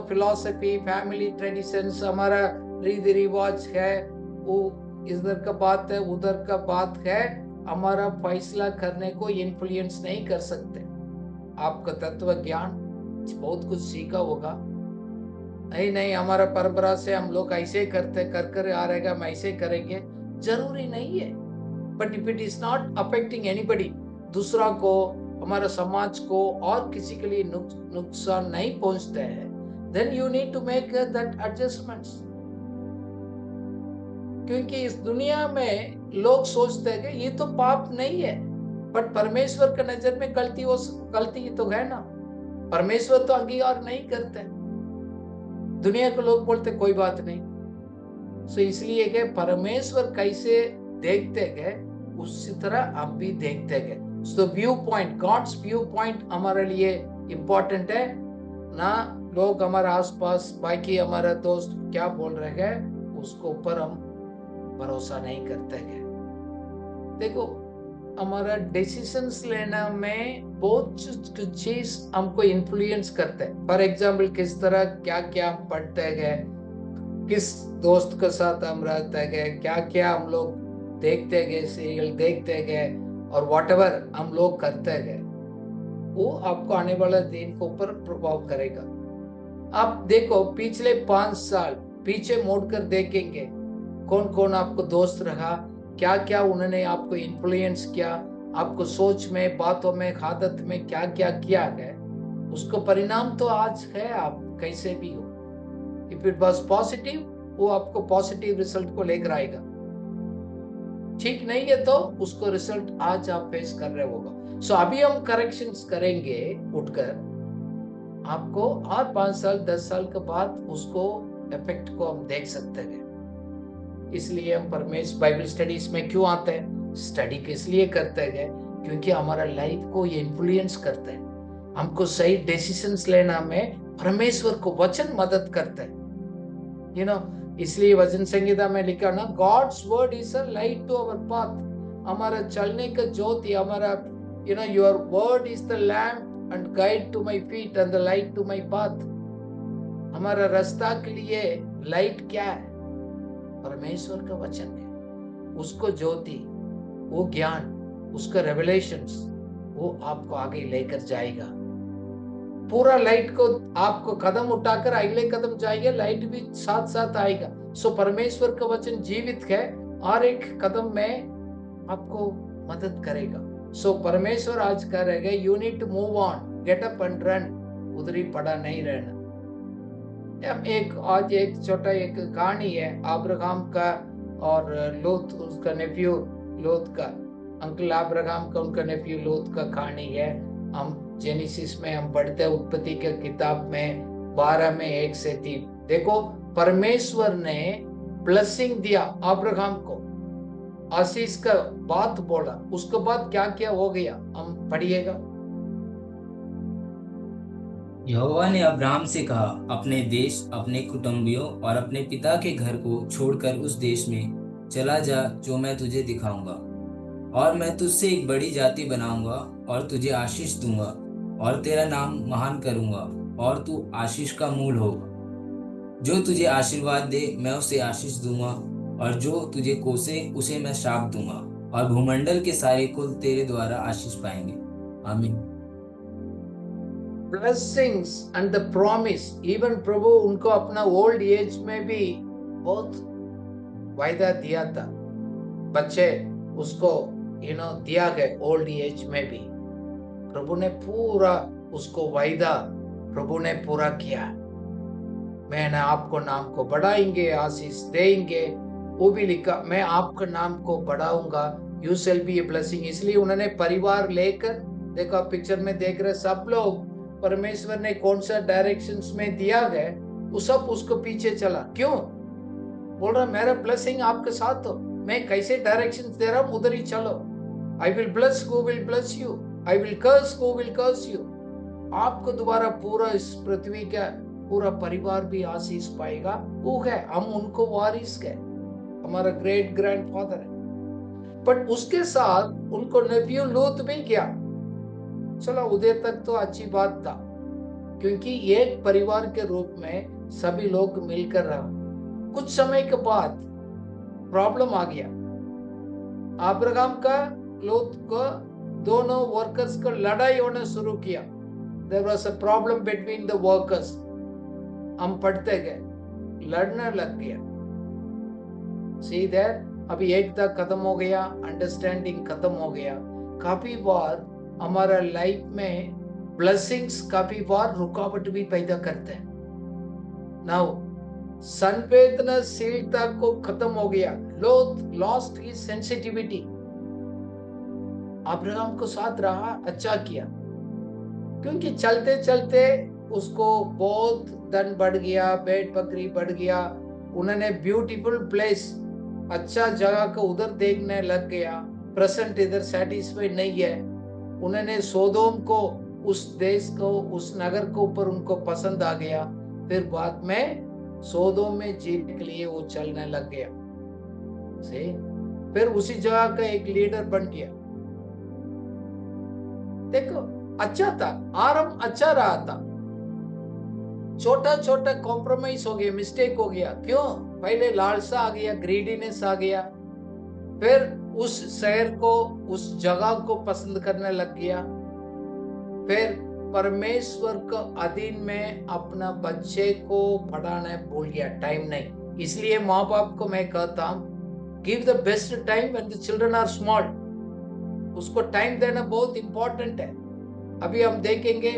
फिलॉसफी, फैमिली ट्रेडिशंस, हमारा रीति रिवाज है, वो इधर का बात है, उधर का बात है, हमारा फैसला करने को इन्फ्लुएंस नहीं कर सकते. आपका तत्व ज्ञान बहुत कुछ सीखा होगा, नहीं हमारा परंपरा से हम लोग ऐसे करते कर आ रहेगा, हम ऐसे करेंगे, जरूरी नहीं है. But if it is not affecting anybody, दूसरा को, हमारा समाज को और किसी के लिए नुकसान नहीं पहुंचता है, then you need to make that adjustments. क्योंकि इस दुनिया में लोग सोचते हैं कि ये तो पाप नहीं है, बट परमेश्वर के नजर में गलती तो है ना. परमेश्वर तो अंगीकार नहीं करते. दुनिया के लोग बोलते कोई बात नहीं. सो इसलिए कि परमेश्वर कैसे देखते गए, उसी तरह हम भी देखते गए. So view point, God's view point हमारे लिए इंपॉर्टेंट है, ना लोग हमारे आसपास बाकी हमारा दोस्त क्या बोल रहे हैं उसको ऊपर हम भरोसा नहीं करते हैं। देखो हमारा डिसीजंस लेना में बहुत चीज हमको इन्फ्लुएंस करते हैं। फॉर एग्जाम्पल किस तरह क्या क्या हम पढ़ते गए, किस दोस्त के साथ हम रहते गए, क्या क्या हम लोग देखते गए, सीरियल देखते गए और व्हाटएवर हम लोग करते गए, वो आपको आने वाला दिन के ऊपर प्रभाव करेगा। आप देखो पिछले 5 साल पीछे मोड़कर देखेंगे कौन कौन आपको दोस्त रहा, क्या क्या उन्होंने आपको इन्फ्लुएंस किया, आपको सोच में, बातों में, आदत में क्या क्या किया है, उसको परिणाम तो आज है। आप कैसे भी हो, इफ इट वाज पॉजिटिव वो आपको पॉजिटिव रिजल्ट को लेकर आएगा, ठीक नहीं है तो उसको रिजल्ट आज आप फेस कर रहे होगा। सो अभी हम करेक्शंस करेंगे उठकर, आपको और 5 साल 10 साल के बाद उसको इफेक्ट को हम देख सकते हैं। इसलिए हम परमेश्वर बाइबल स्टडीज में क्यों आते हैं, स्टडी किस लिए करते हैं, क्योंकि हमारा लाइफ को ये इन्फ्लुएंस करते हैं। हमको सही डिसीजंस लेना में परमेश्वर को वचन मदद करते हैं, यू नो। इसलिए वचन संहिता में लिखा ना, God's word is a light to our path, हमारा चलने का ज्योति, हमारा you know, your word is the lamp and guide to my feet and the light to my path. हमारा रास्ता के लिए लाइट क्या है, परमेश्वर का वचन है, उसको ज्योति, वो ज्ञान, उसका रेवलेशंस, वो आपको आगे लेकर जाएगा। पूरा लाइट को आपको कदम उठाकर अगले कदम जाएगा, लाइट भी साथ साथ आएगा। सो परमेश्वर का वचन जीवित है और एक कदम में आपको मदद करेगा। सो परमेश्वर आज कह रहे हैं, you need to move on, get up and run, उधर ही पड़ा नहीं रहना। आज एक छोटा एक कहानी है अब्राहम का और लोत, उसका नेफ्यू लोत का, अंकल अब्राहम का उनका नेफ्यू लोत का कहानी है। हम जेनेसिस में हम पढ़ते हैं, उत्पत्ति के किताब में 12 में 1 से 3। देखो परमेश्वर ने ब्लेसिंग दिया अब्राहम को, आशीष का बात बोला, उसके बाद क्या क्या हो गया हम पढ़िएगा। यहोवा ने अब्राहम से कहा, अपने देश, अपने कुटुंबियों और अपने पिता के घर को छोड़कर उस देश में चला जा जो मैं तुझे दिखाऊंगा, और मैं तुझसे एक बड़ी जाति बनाऊंगा और तुझे आशीष दूंगा और तेरा नाम महान करूंगा और तू आशीष का मूल होगा। जो तुझे आशीर्वाद दे मैं उसे आशीष दूंगा और जो तुझे कोसे उसे मैं श्राप दूंगा, और भूमंडल के सारे कुल तेरे द्वारा आशीष पाएंगे। आमीन। Blessings and the promise, even प्रभु उनको अपना ओल्ड एज में भी बहुत वायदा दिया था, बच्चे उसको यू नो दिया गया ओल्ड एज में भी। प्रभु ने पूरा उसको वायदा प्रभु ने पूरा किया। मैंने आपको नाम को बढ़ाएंगे, आशीष देंगे, वो भी लिखा मैं आपका नाम को बढ़ाऊंगा, you shall be a blessing. इसलिए उन्होंने परिवार लेकर, देखो आप पिक्चर में देख रहे सब लोग, परमेश्वर ने कौन सा डायरेक्शंस में दिया गया वो सब उसको पीछे चला। क्यों? बोल रहा मेरा ब्लेसिंग आपके साथ हो, मैं कैसे डायरेक्शंस दे रहा हूं उधर ही चलो। I will bless who will bless you, I will curse who will curse you. आपको दोबारा पूरा इस पृथ्वी का पूरा परिवार भी आशीष पाएगा। वो है, हम उनको वारिस है, हमारा ग्रेट ग्रैंडफादर है। बट उसके साथ उनको नेफ्यू लूत भी किया। चलो उधर तक तो अच्छी बात था, क्योंकि एक परिवार के रूप में सभी लोग मिलकर रहा। कुछ समय के बाद प्रॉब्लम आ गया। अब्राहम का लूत को दोनों वर्कर्स को लड़ाई होना शुरू किया। There was a problem between the workers. हम पढ़ते गए, लड़ने लग गया। सी देयर, अभी एकता खत्म हो गया, अंडरस्टैंडिंग खत्म हो गया। काफी बार हमारा लाइफ में ब्लेसिंग्स काफी बार रुकावट भी पैदा करते हैं। नाउ संवेदनशीलता को खत्म हो गया, लॉस्ट हिज सेंसिटिविटी। अब्राहम को साथ रहा, अच्छा किया, क्योंकि चलते चलते उसको बहुत धन बढ़ गया, भेड़ बकरी बढ़ गया। उन्होंने ब्यूटीफुल प्लेस, अच्छा जगह को उधर देखने लग गया। प्रेजेंट इधर सेटिस्फाइड नहीं है। उन्होंने सोदोम को उस देश को, उस नगर को ऊपर उनको पसंद आ गया। फिर बाद में सोदोम में जीने के लिए वो चलने लग गया। फिर उसी जगह का एक लीडर बन गया। देखो, अच्छा था, आरंभ अच्छा रहा था। छोटा छोटा कॉम्प्रोमाइज हो गया, मिस्टेक हो गया। क्यों? पहले लालसा आ गया, ग्रीडीनेस आ गया। फिर उस शहर को, उस जगह को पसंद करने लग गया। फिर परमेश्वर को अधीन में अपना बच्चे को पढ़ाना भूल गया, टाइम नहीं। इसलिए माँ बाप को मैं कहता हूँ, give the best time when the children are small. उसको टाइम देना बहुत इंपॉर्टेंट है। अभी हम देखेंगे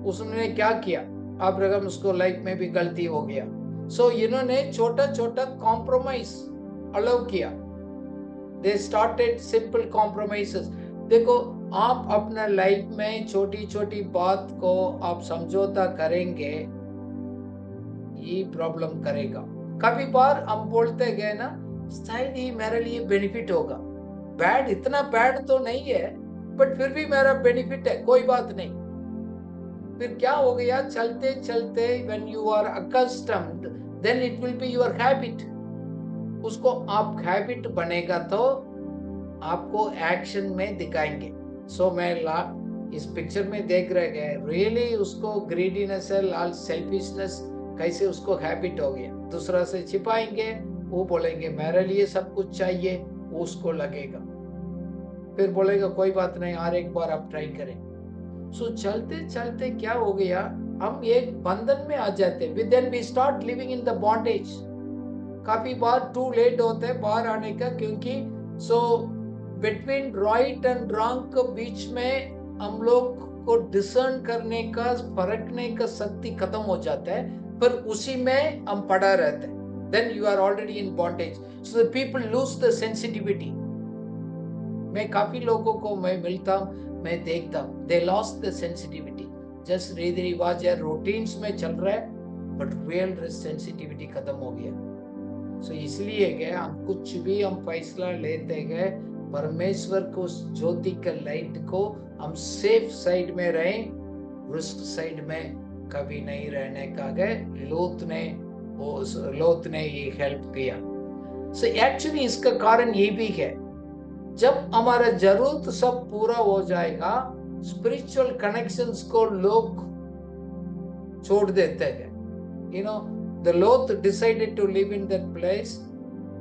उसने क्या किया। अब्राहम, उसको लाइफ में भी गलती हो गया। सो इन्होंने छोटा छोटा कॉम्प्रोमाइज अलाउ किया। They started simple compromises. देखो, आप अपना लाइफ में छोटी छोटी बात को आप समझौता करेंगे, ये प्रॉब्लम करेगा। कभी बार हम बोलते गए ना, शायद ये मेरे लिए बेनिफिट होगा। बैड, इतना बैड तो नहीं है, बट फिर भी मेरा बेनिफिट है, कोई बात नहीं। फिर क्या हो गया, चलते चलते when you are accustomed, then it will be your habit। उसको आप हैबिट बनेगा तो आपको एक्शन में दिखाएंगे। सो मैं इस पिक्चर में देख रहे गए, रियली उसको ग्रीडीनेस है, लाल सेल्फिशनेस कैसे उसको हैबिट हो गया। दूसरा से छिपाएंगे, वो बोलेंगे मेरे लिए सब कुछ चाहिए, वो उसको लगेगा। फिर बोलेगा कोई बात नहीं, और एक बार आप ट्राई करें। सो चलते चलते क्या हो गया, हम एक बंधन में आ जाते। Then we start living in the bondage. काफी बार टू लेट होते हैं बाहर आने का, क्योंकि so between right and wrong के बीच में हम लोग को डिसर्न करने का, परखने का शक्ति खत्म हो जाता है। पर उसी में हम पड़ा रहते हैं। Then you are already in bondage. So the people lose the sensitivity. मैं काफी लोगों को मैं मिलता हूं, मैं देखता हूं, they lost the sensitivity. Just रीति रिवाज या रूटीन्स में चल रहा है, बट रियल सेंसिटिविटी खत्म हो गया। सो इसलिए गए हम कुछ भी हम फैसला लेते गए, परमेश्वर को, उस ज्योति के लाइट को हम सेफ साइड में रहें, रिस्क साइड में कभी नहीं रहने का गए। लोत ने ये हेल्प किया। सो एक्चुअली इसका कारण ये भी है, जब हमारा जरूरत सब पूरा हो जाएगा, स्पिरिचुअल कनेक्शंस को लोग छोड़ देते हैं। You know, the Lot decided to live in that place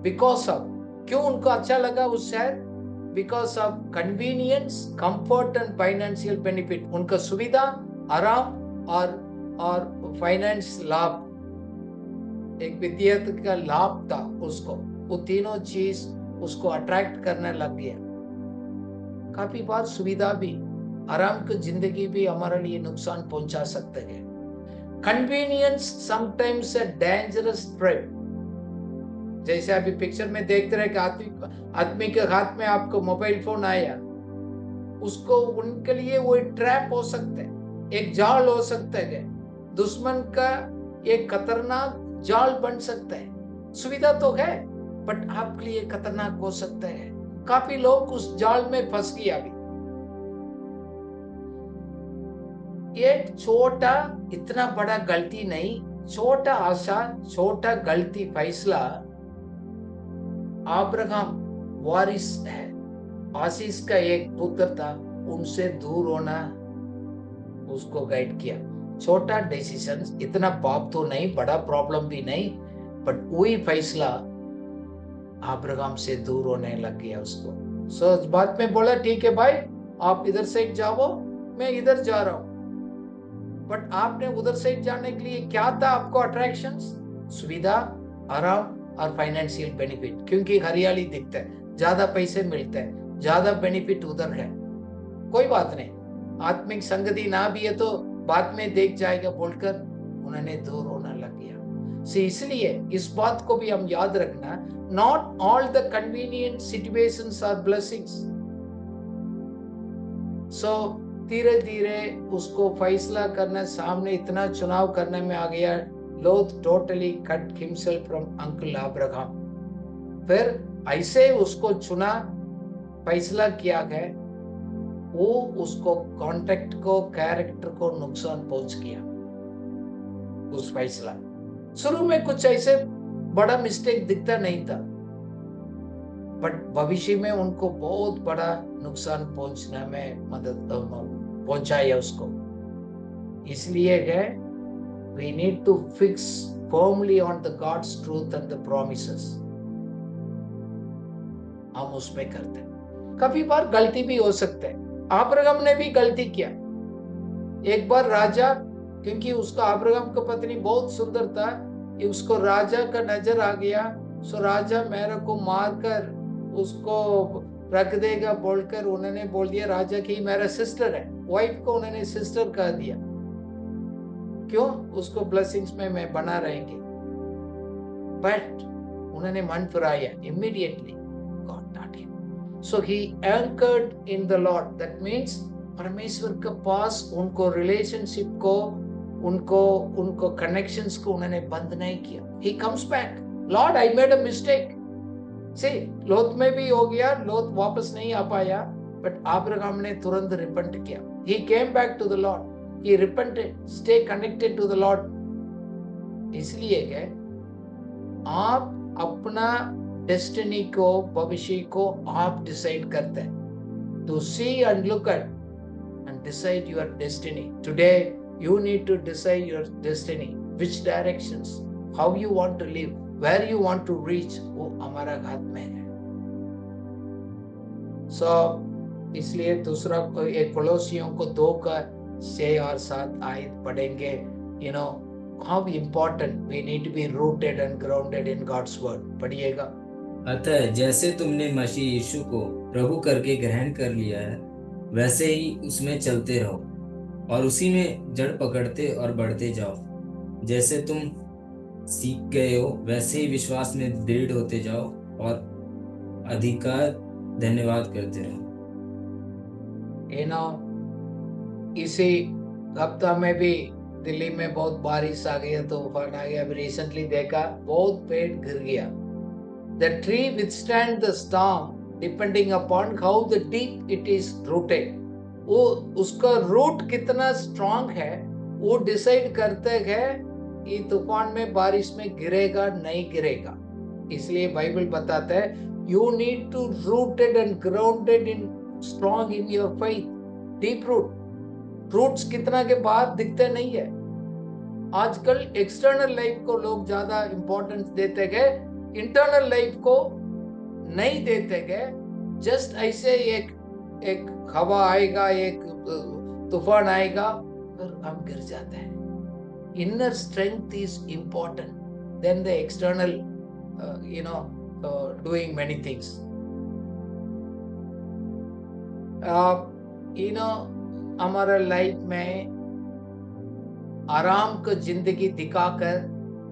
because of, क्यों उनको अच्छा लगा उस शहर? Because of convenience, comfort and financial benefit. उनका सुविधा, आराम और फाइनेंस लाभ, एक विद्यार्थी का लाभ था उसको। वो तीनों चीज उसको अट्रैक्ट करने लग गया। काफी बार सुविधा भी, आराम की जिंदगी भी हमारे लिए नुकसान पहुंचा सकते हैं। Convenience sometimes a dangerous trap. जैसे अभी पिक्चर में देखते रहे कि आदमी के हाथ में आपको मोबाइल फोन आया, उसको उनके लिए वो ट्रैप हो सकता है, एक जाल हो सकता है, दुश्मन का एक खतरनाक जाल बन सकता है। सुविधा तो है, बट आपके लिए खतरनाक हो सकता है। काफी लोग उस जाल में फंस गए। अभी एक छोटा, इतना बड़ा गलती नहीं, छोटा आशा, छोटा गलती फैसला। अब्राहम वारिस है, आशीष का एक पुत्र था, उनसे दूर होना उसको गाइड किया। छोटा डिसीजन, इतना पाप तो नहीं, बड़ा प्रॉब्लम भी नहीं, बट वही फैसला अब्राहम से दूर होने लग गया उसको। सो बाद में बोला ठीक है भाई, आप इधर साइड जाओ, मैं इधर जा रहा हूं। बट आपने उधर साइड जाने के लिए क्या था आपको अट्रैक्शंस? सुविधा, आराम और फाइनेंशियल बेनिफिट। क्योंकि हरियाली दिखता है, ज्यादा पैसे मिलते हैं, ज्यादा बेनिफिट उधर है। कोई बात नहीं, आत्मिक संगति ना भी है तो बाद में देख जाएगा बोलकर उन्होंने दूर होना लग गया। इसलिए इस बात को भी हम याद रखना, not all the convenient situations are blessings. So धीरे धीरे उसको फैसला करना, सामने इतना चुनाव करने में आ गया। लोथ totally cut himself from uncle Abraham. फिर ऐसे उसको चुना, फैसला किया गया, वो उसको कॉन्टेक्ट को, कैरेक्टर को नुकसान पहुंच गया उस फैसला। शुरू में कुछ ऐसे बड़ा मिस्टेक दिखता नहीं था, बट भविष्य में उनको बहुत बड़ा नुकसान पहुंचने में मदद पहुंचाया उसको। इसलिए है we need to fix firmly on the God's truth and the promises। हम उसमें करते हैं। कभी बार गलती भी हो सकता है। अब्राहम ने भी गलती किया। एक बार राजा, क्योंकि उसका अब्राहम का पत्नी बहुत सुंदर था, उसको राजा का नजर आ गया, सो राजा मेरे को मारकर उसको रख देगा बोलकर उन्होंने बोल दिया राजा की मेरा सिस्टर है। वाइफ को उन्होंने सिस्टर कह दिया। क्यों? उसको ब्लेसिंग्स में मैं बना रहेंगे। बट उन्होंने मन फिराया, immediately God not him. So he anchored in the Lord. That means परमेश्वर के पास उनको रिलेशनशिप को, उनको कनेक्शंस को उन्होंने बंद नहीं किया। He comes back, Lord I made a mistake. सी लोथ में भी हो गया, लोथ वापस नहीं आ पाया, बट अब्राहम ने तुरंत रिपेंट किया। He came back to the Lord, he repented, stay connected to the Lord। इसलिए है आप अपना डेस्टिनी को, भविष्य को आप डिसाइड करते हैं। To see and look at and decide your destiny। Today you need to decide your destiny, which directions, how you want to live, where you want to reach, वो हमारा हाथ में है। So इसलिए दूसरा एक कोलोसियों को 2 का 6 और 7 आयत पढ़ेंगे। You know how important we need to be rooted and grounded in God's word। पढ़िएगा। अतः जैसे तुमने मसीह यीशु को प्रभु करके ग्रहण कर लिया है, वैसे ही उसमें चलते रहो और उसी में जड़ पकड़ते और बढ़ते जाओ। जैसे तुम सीख गए हो वैसे ही विश्वास में दृढ़ होते जाओ और अधिकार धन्यवाद करते रहो। You know, इसी हफ्ता में भी दिल्ली में बहुत बारिश आ गई, तूफान आ गया। अभी रिसेंटली देखा बहुत पेड़ गिर गया। The tree withstand the storm depending upon how the deep it is rooted। वो उसका रूट कितना स्ट्रांग है वो डिसाइड करते हैं कि तूफान में, बारिश में गिरेगा नहीं गिरेगा। इसलिए बाइबल बताता है you need to rooted and grounded in strong in your faith, deep root। Roots कितना के बाहर दिखते नहीं है। आजकल एक्सटर्नल लाइफ को लोग ज्यादा इंपॉर्टेंस देते गए, इंटरनल लाइफ को नहीं देते गए। जस्ट ऐसे एक हवा आएगा, एक तूफान आएगा, फिर हम गिर जाते हैं। Inner strength is important then the external doing many things. हमारा लाइफ में आराम को जिंदगी दिखाकर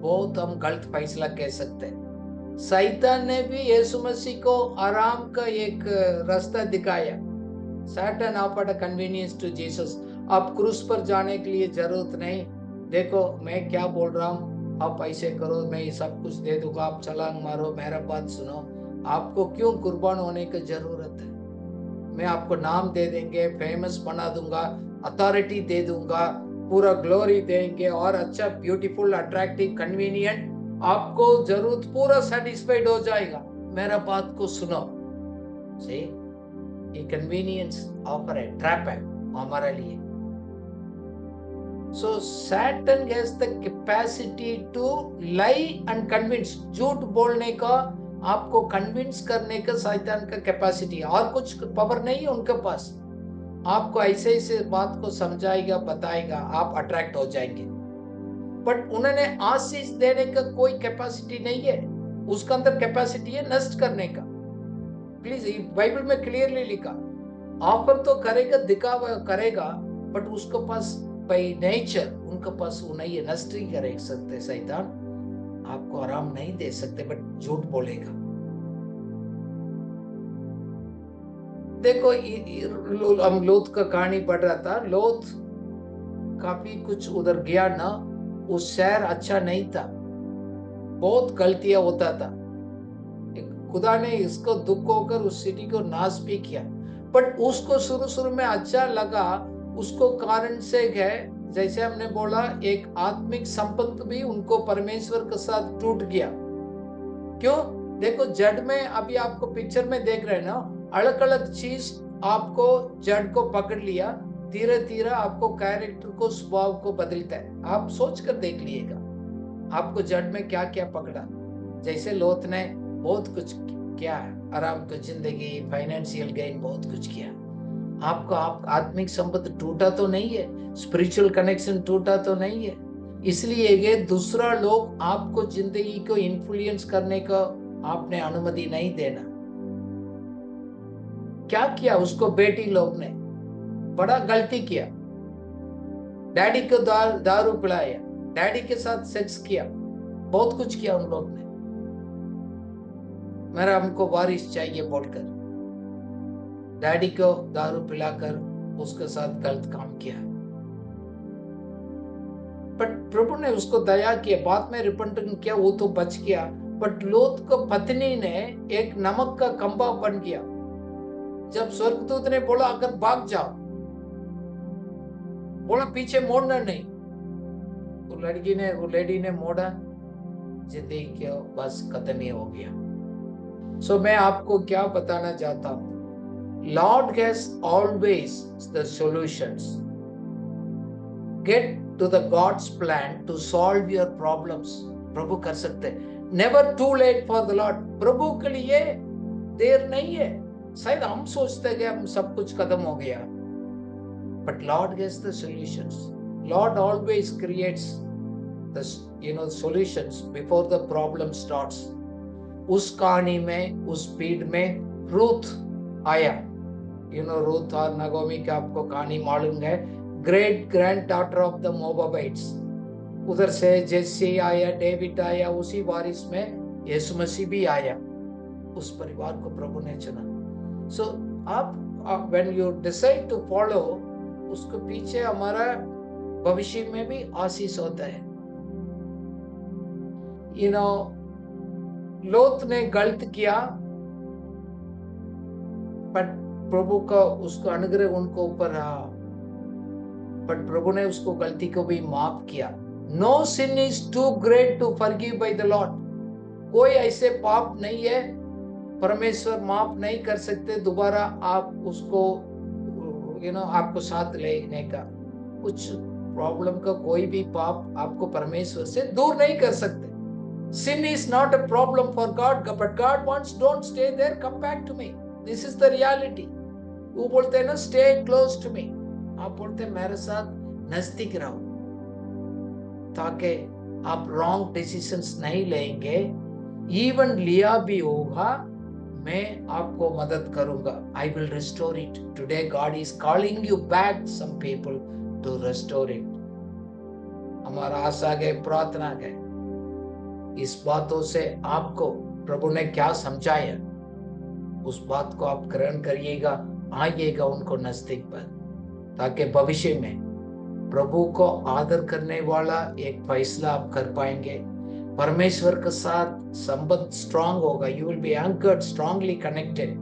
बहुत हम गलत फैसला कह सकते हैं। शैतान ने भी यीशु मसीह को आराम का एक रास्ता दिखाया। Satan offered a convenience to Jesus। आप क्रूस पर जाने के लिए जरूरत नहीं, देखो मैं क्या बोल रहा हूँ, आप ऐसे करो, मैं ये सब कुछ दे दूंगा, आप छलांग मारो, मेरा बात सुनो। आपको क्यों कुर्बान होने की जरूरत है? मैं आपको नाम दे देंगे, फेमस बना दूंगा, अथॉरिटी दे दूंगा, पूरा ग्लोरी देंगे और अच्छा ब्यूटीफुल अट्रैक्टिव कन्वीनियंट, आपको जरूरत पूरा सेटिस्फाइड हो जाएगा। मेरा बात को सुनो। See, ये कन्वीनियंस ऑफर है, ट्रैप है हमारे लिए। So Satan has the capacity to lie and convince। झूठ बोलने का, आपको कन्विंस करने का शैतान का कैपेसिटी, और कुछ पावर नहीं है उनके पास। आपको ऐसे ऐसे बात को समझाएगा, बताएगा, आप अट्रैक्ट हो जाएंगे। बट उन्होंने आशीष देने का कोई कैपेसिटी नहीं है, उसका अंदर कैपेसिटी है नष्ट करने का। प्लीज, बाइबल में क्लियरली लिखा, ऑफर तो करेगा, दिखावा करेगा, बट उसके पास बाय नेचर उनके पास वो नहीं है, नष्ट ही कर सकते। शैतान आपको आराम नहीं दे सकते, बट झूठ बोलेगा। देखो हम लोथ का कहानी पढ़ रहा था। लोथ काफी कुछ उधर गया ना, उस शहर अच्छा नहीं था, बहुत गलतियां होता था। खुदा ने इसको दुख होकर उस सिटी को नाश भी किया। बट उसको शुरू शुरू में अच्छा लगा, उसको कारण से है, जैसे हमने बोला, एक आत्मिक संबंध भी उनको परमेश्वर के साथ टूट गया। क्यों? देखो, जड़ में अभी आपको पिक्चर में देख रहे हैं ना, अलग अलग चीज आपको जड़ को पकड़ लिया, धीरे धीरे आपको कैरेक्टर को, स्वभाव को बदलता है। आप सोच कर देख लीजिएगा, आपको जड़ में क्या क्या पकड़ा। जैसे लोथ ने बहुत कुछ किया, आराम की जिंदगी, फाइनेंशियल गेन, बहुत कुछ किया। आपको आत्मिक संबंध टूटा तो नहीं है, स्पिरिचुअल कनेक्शन टूटा तो नहीं है। इसलिए ये दूसरा लोग आपको जिंदगी को इन्फ्लुएंस करने का आपने अनुमति नहीं देना। क्या किया उसको बेटी लोग ने? बड़ा गलती किया। डैडी को दारू पिलाया, डैडी के साथ सेक्स किया, बहुत कुछ किया उन लोग ने। मेरा हमको वारिस चाहिए बोलकर डैडी को दारू पिलाकर उसके साथ गलत काम किया। बट प्रभु ने उसको दया किया, बाद में रिपेंटेंट किया, वो तो बच गया। बट लोथ को पत्नी ने एक नमक का खंभा बन गया। जब स्वर्गदूत ने बोला अगर भाग जाओ, बोला पीछे मोड़ना नहीं, वो लेडी ने मोड़ा, जिंदगी क्या बस खत्म ही हो गया। सो मैं आपको क्या बताना चाहता हूं, Lord has always the solutions. Get to the God's plan to solve your problems. प्रभु कर सकते हैं। Never too late for the Lord. प्रभु के लिए देर नहीं है। शायद हम सोचते हैं कि हम सब कुछ खत्म हो गया, but Lord gets the solutions. Lord always creates the solutions before the problem starts. उस कहानी में, उस स्पीड में रूथ आया। रूथ और नगोमी का आपको कहानी मालूम है, great granddaughter of the Moabites. उधर से जेसी आया, डेविड आया, उसी वारिस में यीशु मसीह भी आया। उस परिवार को प्रभु ने चुना। सो आप when you decide to follow, उसके पीछे हमारा भविष्य में भी आशीष होता है। लोथ ने गलत किया, बट प्रभु का उसका अनुग्रह उनको ऊपर रहा, बट प्रभु ने उसको गलती को भी माफ किया। No sin is too great to forgive by the Lord. कोई ऐसे पाप नहीं है परमेश्वर माफ नहीं कर सकते दोबारा आप उसको आपको साथ लेने का। कुछ प्रॉब्लम का कोई भी पाप आपको परमेश्वर से दूर नहीं कर सकते। Sin is not a problem for God, but God wants, don't stay there, come back to me. This is the reality. वो बोलते हैं ना, stay close to me. आप बोलते हैं मेरे साथ नजदीक रहो, ताकि आप रॉन्ग डिसीजंस नहीं लेंगे। इवन लिया भी होगा, मैं आपको मदद करूंगा। I will restore it. Today God is calling you back, some people, to restore it. हमारा आशा है, प्रार्थना है, इस बातों से आपको प्रभु ने क्या समझाया, उस बात को आप ग्रहण करिएगा, आइएगा उनको नजदीक पर, ताकि भविष्य में प्रभु को आदर करने वाला एक फैसला आप कर पाएंगे। परमेश्वर के साथ संबंध स्ट्रांग होगा। You will be anchored, strongly connected.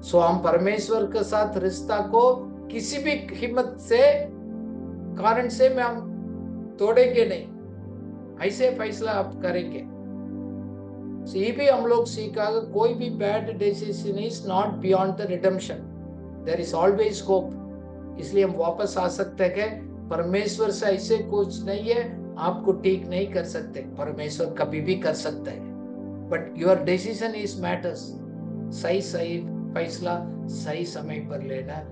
So हम परमेश्वर के साथ रिश्ता को किसी भी हिम्मत से, कारण से में हम तोड़ेंगे नहीं। ऐसे फैसला आप करेंगे। ये भी हम लोग सीखा, कोई भी bad decision is not beyond the redemption, there is always hope. इसलिए हम वापस आ सकते हैं कि परमेश्वर से ऐसे कुछ नहीं है, आपको ठीक नहीं कर सकते, परमेश्वर कभी भी कर सकता है। But your decision is matters. सही फैसला सही समय पर लेना।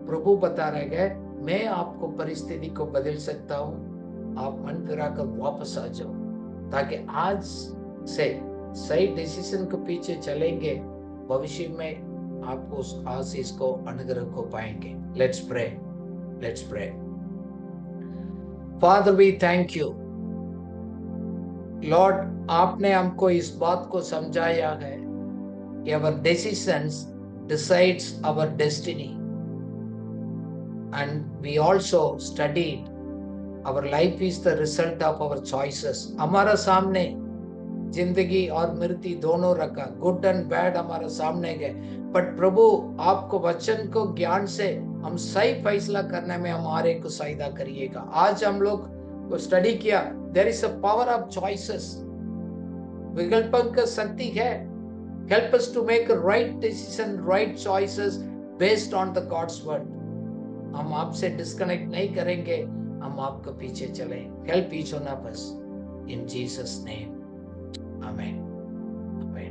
प्रभु बता रहे हैं, मैं आपको परिस्थिति को बदल सकता हूँ, आप मन फिराकर वापस आ जाओ, ताकि आज से सही डिसीजन के पीछे चलेंगे, भविष्य में आपको उस आशीष को, अनुग्रह को पाएंगे। Let's pray. Father, we thank you Lord, आपने हमको इस बात को समझाया है कि our decisions decides our destiny, and we also studied our life is the result of our choices. हमारा सामने जिंदगी और मृत्यु दोनों रखा, गुड एंड बैड हमारे सामने गए, बट प्रभु आपको वचन को ज्ञान से हम सही फैसला करने में हमारे को सहायता करिएगा। आज हम लोग को स्टडी किया, there is a power of choices, विकल्पों का शक्ति है। Help us to make right decision, right choices based on the God's word. हम आपसे डिस्कनेक्ट नहीं करेंगे, हम आपके पीछे चलें। Help each one of us in Jesus name, amen, amen.